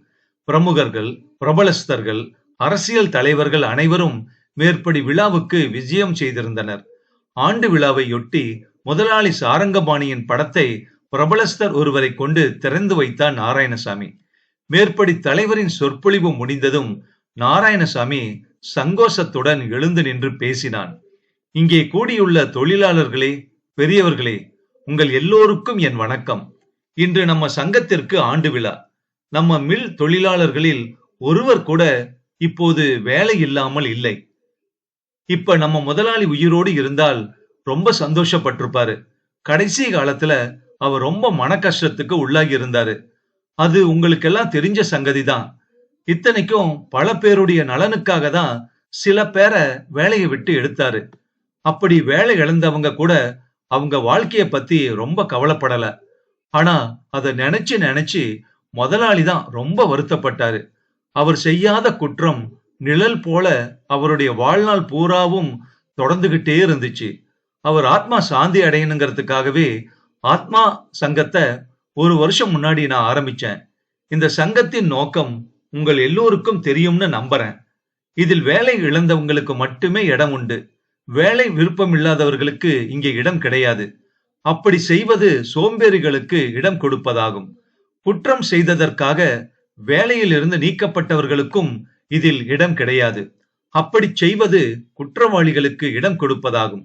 [SPEAKER 1] பிரமுகர்கள், பிரபலஸ்தர்கள், அரசியல் தலைவர்கள் அனைவரும் மேற்படி விழாவுக்கு விஜயம் செய்திருந்தனர். ஆண்டு விழாவையொட்டி முதலாளி சாரங்கபாணியின் படத்தை பிரபலஸ்தர் ஒருவரை கொண்டு திறந்து வைத்தான் நாராயணசாமி. மேற்படி தலைவரின் சொற்பொழிவு முடிந்ததும் நாராயணசாமி சங்கோஷத்துடன் எழுந்து நின்று பேசினான். இங்கே கூடியுள்ள தொழிலாளர்களே, பெரியவர்களே, உங்கள் எல்லோருக்கும் என் வணக்கம். இன்று நம்ம சங்கத்திற்கு ஆண்டு விழா. நம்ம மில் தொழிலாளர்களில் ஒருவர் கூட இப்போது வேலை இல்லாமல் இல்லை. இப்ப நம்ம முதலாளி உயிரோடு இருந்தால் ரொம்ப சந்தோஷப்பட்டிருப்பாரு. கடைசி காலத்துல அவர் ரொம்ப மன கஷ்டத்துக்கு உள்ளாகி இருந்தாரு. அது உங்களுக்கெல்லாம் தெரிஞ்ச சங்கதிதான். இத்தனைக்கும் பல பேருடைய நலனுக்காக தான் சில பேரை வேலையை விட்டு எடுத்தாரு. அப்படி வேலை இழந்தவங்க கூட அவங்க வாழ்க்கைய பத்தி ரொம்ப கவலைப்படல. ஆனா அதை நினைச்சு நினைச்சு முதலாளிதான் ரொம்ப வருத்தப்பட்டாரு. அவர் செய்யாத குற்றம் நிழல் போல அவருடைய வாழ்நாள் பூராவும் தொடர்ந்துகிட்டே இருந்துச்சு. அவர் ஆத்மா சாந்தி அடையணுங்கிறதுக்காகவே ஆத்மா சங்கத்தை 1 வருஷம் முன்னாடி நான் ஆரம்பிச்சேன். இந்த சங்கத்தின் நோக்கம் உங்கள் எல்லோருக்கும் தெரியும்னு நம்புறேன். இதில் வேலை இழந்தவங்களுக்கு மட்டுமே இடம் உண்டு. வேலை விருப்பம் இல்லாதவர்களுக்கு இங்கே இடம் கிடையாது. அப்படி செய்வது சோம்பேறிகளுக்கு இடம் கொடுப்பதாகும். குற்றம் செய்ததற்காக வேலையில் இருந்து நீக்கப்பட்டவர்களுக்கும் இதில் இடம் கிடையாது. அப்படி செய்வது குற்றவாளிகளுக்கு இடம் கொடுப்பதாகும்.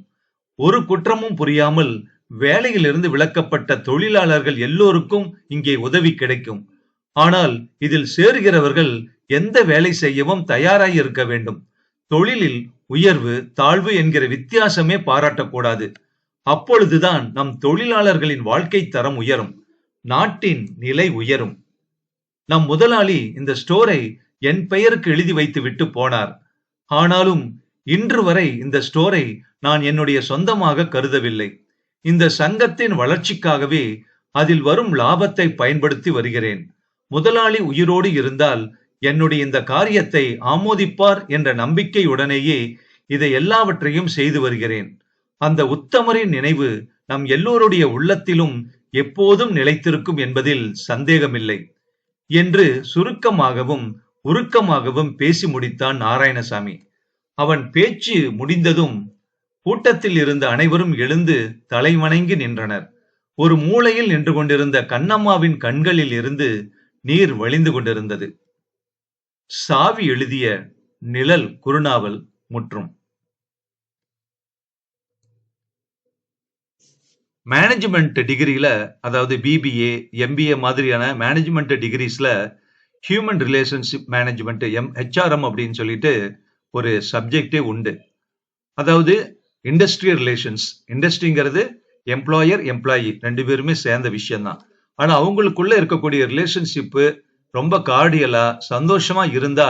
[SPEAKER 1] ஒரு குற்றமும் புரியாமல் வேலையிலிருந்து விலக்கப்பட்ட தொழிலாளர்கள் எல்லோருக்கும் இங்கே உதவி கிடைக்கும். ஆனால் இதில் சேருகிறவர்கள் எந்த வேலை செய்யவும் தயாராய் இருக்க வேண்டும். தொழிலில் உயர்வு தாழ்வு என்கிற வித்தியாசமே பாராட்டக்கூடாது. அப்பொழுதுதான் நம் தொழிலாளர்களின் வாழ்க்கை தரம் உயரும், நாட்டின் நிலை உயரும். நம் முதலாளி இந்த ஸ்டோரை என் பெயருக்கு எழுதி வைத்து விட்டு போனார். ஆனாலும் இன்று வரை இந்த ஸ்டோரை நான் என்னுடைய சொந்தமாக கருதவில்லை. இந்த சங்கத்தின் வளர்ச்சிக்காகவே அதில் வரும் லாபத்தை பயன்படுத்தி வருகிறேன். முதலாளி உயிரோடு இருந்தால் என்னுடைய இந்த காரியத்தை ஆமோதிப்பார் என்ற நம்பிக்கையுடனேயே இதை எல்லாவற்றையும் செய்து வருகிறேன். அந்த உத்தமரின் நினைவு நம் எல்லோருடைய உள்ளத்திலும் எப்போதும் நிலைத்திருக்கும் என்பதில் சந்தேகமில்லை என்று சுருக்கமாகவும் உருக்கமாகவும் பேசி முடித்தான் நாராயணசாமி. அவன் பேச்சு முடிந்ததும் கூட்டத்தில் இருந்த அனைவரும் எழுந்து தலைவணங்கி நின்றனர். ஒரு மூலையில் நின்று கொண்டிருந்த கண்ணம்மாவின் கண்களில் இருந்து நீர் வழிந்து கொண்டிருந்தது. சாவி எழுதிய நிழல் குறுநாவல் முற்றும். மேனேஜ்மெண்ட் டிகிரியில, அதாவது பிபிஏ, எம்பிஏ மாதிரியான மேனேஜ்மெண்ட் டிகிரிஸ்ல ஹியூமன் ரிலேஷன்ஷிப் மேனேஜ்மெண்ட் HRM அப்படின்னு சொல்லிட்டு ஒரு சப்ஜெக்டே உண்டு. அதாவது இண்டஸ்ட்ரியல் ரிலேஷன்ஸ். இண்டஸ்ட்ரிங்கிறது எம்ப்ளாயர் எம்ப்ளாயி 2 பேருமே சேர்ந்த விஷயம் தான். ஆனா அவங்களுக்குள்ள இருக்கக்கூடிய ரிலேஷன்ஷிப்பு ரொம்ப கார்டியலா சந்தோஷமா இருந்தா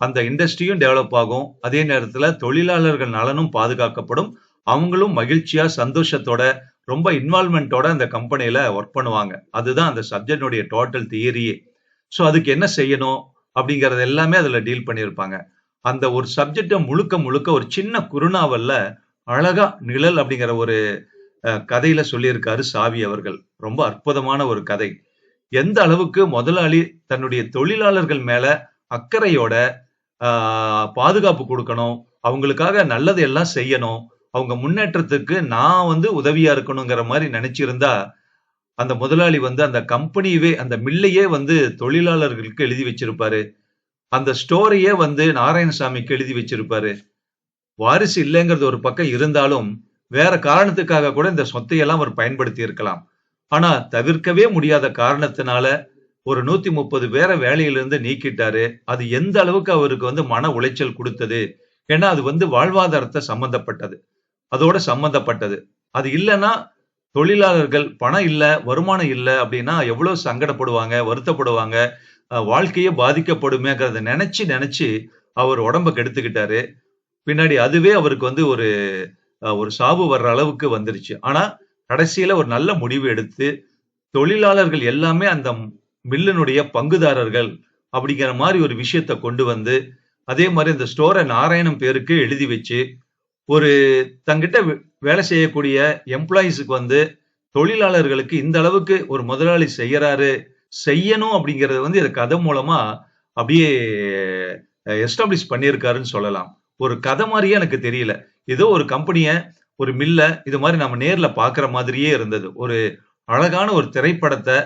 [SPEAKER 1] அந்த இண்டஸ்ட்ரியும் டெவலப் ஆகும். அதே நேரத்துல தொழிலாளர்கள் நலனும் பாதுகாக்கப்படும். அவங்களும் மகிழ்ச்சியா சந்தோஷத்தோட ரொம்ப இன்வால்மெண்டோட அந்த கம்பெனியில ஒர்க் பண்ணுவாங்க. அதுதான் அந்த சப்ஜெக்டுடைய டோட்டல் தியரியே. ஸோ அதுக்கு என்ன செய்யணும் அப்படிங்கறது எல்லாமே அதுல டீல் பண்ணியிருப்பாங்க. அந்த ஒரு சப்ஜெக்ட முழுக்க முழுக்க ஒரு சின்ன குறுநாவல்ல அழகா நிழல் அப்படிங்கிற ஒரு கதையில சொல்லியிருக்காரு சாவி அவர்கள். ரொம்ப அற்புதமான ஒரு கதை. எந்த அளவுக்கு முதலாளி தன்னுடைய தொழிலாளர்கள் மேல அக்கறையோட பாதுகாப்பு கொடுக்கணும், அவங்களுக்காக நல்லது எல்லாம் செய்யணும், அவங்க முன்னேற்றத்துக்கு நான் உதவியா இருக்கணுங்கிற மாதிரி நினைச்சிருந்தா அந்த முதலாளி அந்த கம்பெனியவே அந்த மில்லையே தொழிலாளர்களுக்கு எழுதி வச்சிருப்பாரு. அந்த ஸ்டோரியே வந்து நாராயணசாமிக்கு எழுதி வச்சிருப்பாரு. வாரிசு இல்லைங்கிறது ஒரு பக்கம் இருந்தாலும் வேற காரணத்துக்காக கூட இந்த சொத்தையெல்லாம் அவர் பயன்படுத்தி இருக்கலாம். ஆனா தவிர்க்கவே முடியாத காரணத்தினால ஒரு 130 பேரை வேலையிலிருந்து நீக்கிட்டாரு. அது எந்த அளவுக்கு அவருக்கு வந்து மன உளைச்சல் கொடுத்தது. ஏன்னா அது வந்து வாழ்வாதாரத்தை சம்பந்தப்பட்டது. அதோட சம்பந்தப்பட்டது. அது இல்லைன்னா தொழிலாளர்கள் பணம் இல்ல, வருமானம் இல்ல அப்படின்னா எவ்வளவு சங்கடப்படுவாங்க, வருத்தப்படுவாங்க. வாழ்க்கையே பாதிக்கப்படுமேங்கிறத நினைச்சு நினைச்சு அவர் உடம்ப கெடுத்துக்கிட்டாரு. பின்னாடி அதுவே அவருக்கு வந்து ஒரு சாவு வர்ற அளவுக்கு வந்துருச்சு. ஆனா கடைசியில ஒரு நல்ல முடிவு எடுத்து தொழிலாளர்கள் எல்லாமே அந்த மில்லினுடைய பங்குதாரர்கள் அப்படிங்கிற மாதிரி ஒரு விஷயத்த கொண்டு வந்து அதே மாதிரி இந்த ஸ்டோரை நாராயணன் பேருக்கு எழுதி வச்சு ஒரு தங்கிட்ட வேலை செய்யக்கூடிய எம்ப்ளாயிஸுக்கு வந்து தொழிலாளர்களுக்கு இந்த அளவுக்கு ஒரு முதலாளி செய்யறாரு செய்யணும் அப்படிங்கறது வந்து இந்த கதை மூலமா அப்படியே எஸ்டாப்ளிஷ் பண்ணியிருக்காருன்னு சொல்லலாம். ஒரு கதை மாதிரியே எனக்கு தெரியல. ஏதோ ஒரு கம்பெனிய ஒரு மில்ல இது மாதிரி நம்ம நேர்ல பாக்குற மாதிரியே இருந்தது. ஒரு அழகான ஒரு திரைப்படத்தை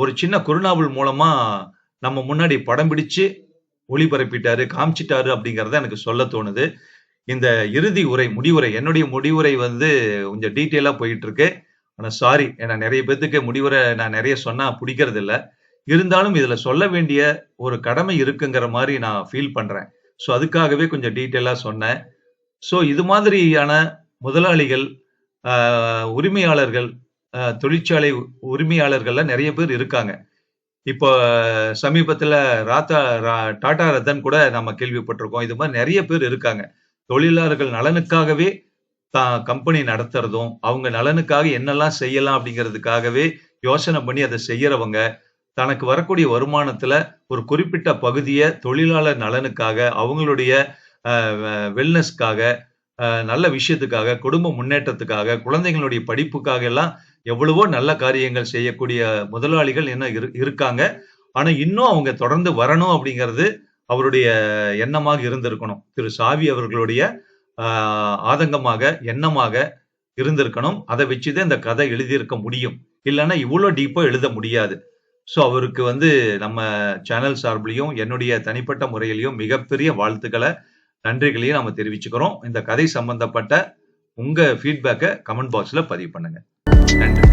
[SPEAKER 1] ஒரு சின்ன குறுநாவல் மூலமா நம்ம முன்னாடி படம் பிடிச்சு ஒளிபரப்பிட்டாரு, காமிச்சிட்டாரு அப்படிங்கறத எனக்கு சொல்ல தோணுது. இந்த இறுதி உரை, முடிவுரை, என்னுடைய முடிவுரை வந்து கொஞ்சம் டீட்டெயிலா போயிட்டு இருக்கு. ஆனா சாரி, ஏன்னா நிறைய பேத்துக்கு முடிவுரை நான் நிறைய சொன்னா பிடிக்கிறது இல்ல. இருந்தாலும் இதுல சொல்ல வேண்டிய ஒரு கடமை இருக்குங்கிற மாதிரி நான் ஃபீல் பண்றேன். சோ அதுக்காகவே கொஞ்சம் டீட்டெயிலா சொன்னேன். சோ இது மாதிரியான முதலாளிகள், உரிமையாளர்கள், தொழிற்சாலை உரிமையாளர்கள்ல நிறைய பேர் இருக்காங்க. இப்போ சமீபத்துல டாடா ரத்தன் கூட நம்ம கேள்விப்பட்டிருக்கோம். இது மாதிரி நிறைய பேர் இருக்காங்க. தொழிலாளர்கள் நலனுக்காகவே கம்பெனி நடத்துறதும், அவங்க நலனுக்காக என்னெல்லாம் செய்யலாம் அப்படிங்கிறதுக்காகவே யோசனை பண்ணி அதை செய்யறவங்க, தனக்கு வரக்கூடிய வருமானத்துல ஒரு குறிப்பிட்ட பகுதியை தொழிலாளர் நலனுக்காக, அவங்களுடைய வெல்னஸ்க்காக, நல்ல விஷயத்துக்காக, குடும்ப முன்னேற்றத்துக்காக, குழந்தைகளுடைய படிப்புக்காக எல்லாம் எவ்வளவோ நல்ல காரியங்கள் செய்யக்கூடிய முதலாளிகள் என்ன இருக்காங்க. ஆனா இன்னும் அவங்க தொடர்ந்து வரணும் அப்படிங்கிறது அவருடைய எண்ணமாக இருந்திருக்கணும். திரு சாவி அவர்களுடைய ஆதங்கமாக, எண்ணமாக இருந்திருக்கணும். அதை வச்சுதான் இந்த கதை எழுதியிருக்க முடியும். இல்லைன்னா இவ்வளவு டீப்பா எழுத முடியாது. சோ அவருக்கு வந்து நம்ம சேனல் சார்பிலையும் என்னுடைய தனிப்பட்ட முறையிலையும் மிகப்பெரிய வாழ்த்துக்களை, நன்றிகளையும் நாம தெரிவிச்சுக்கிறோம். இந்த கதை சம்பந்தப்பட்ட உங்க ஃபீட்பேக்கை கமெண்ட் பாக்ஸ்ல பதிவு பண்ணுங்க. நன்றி.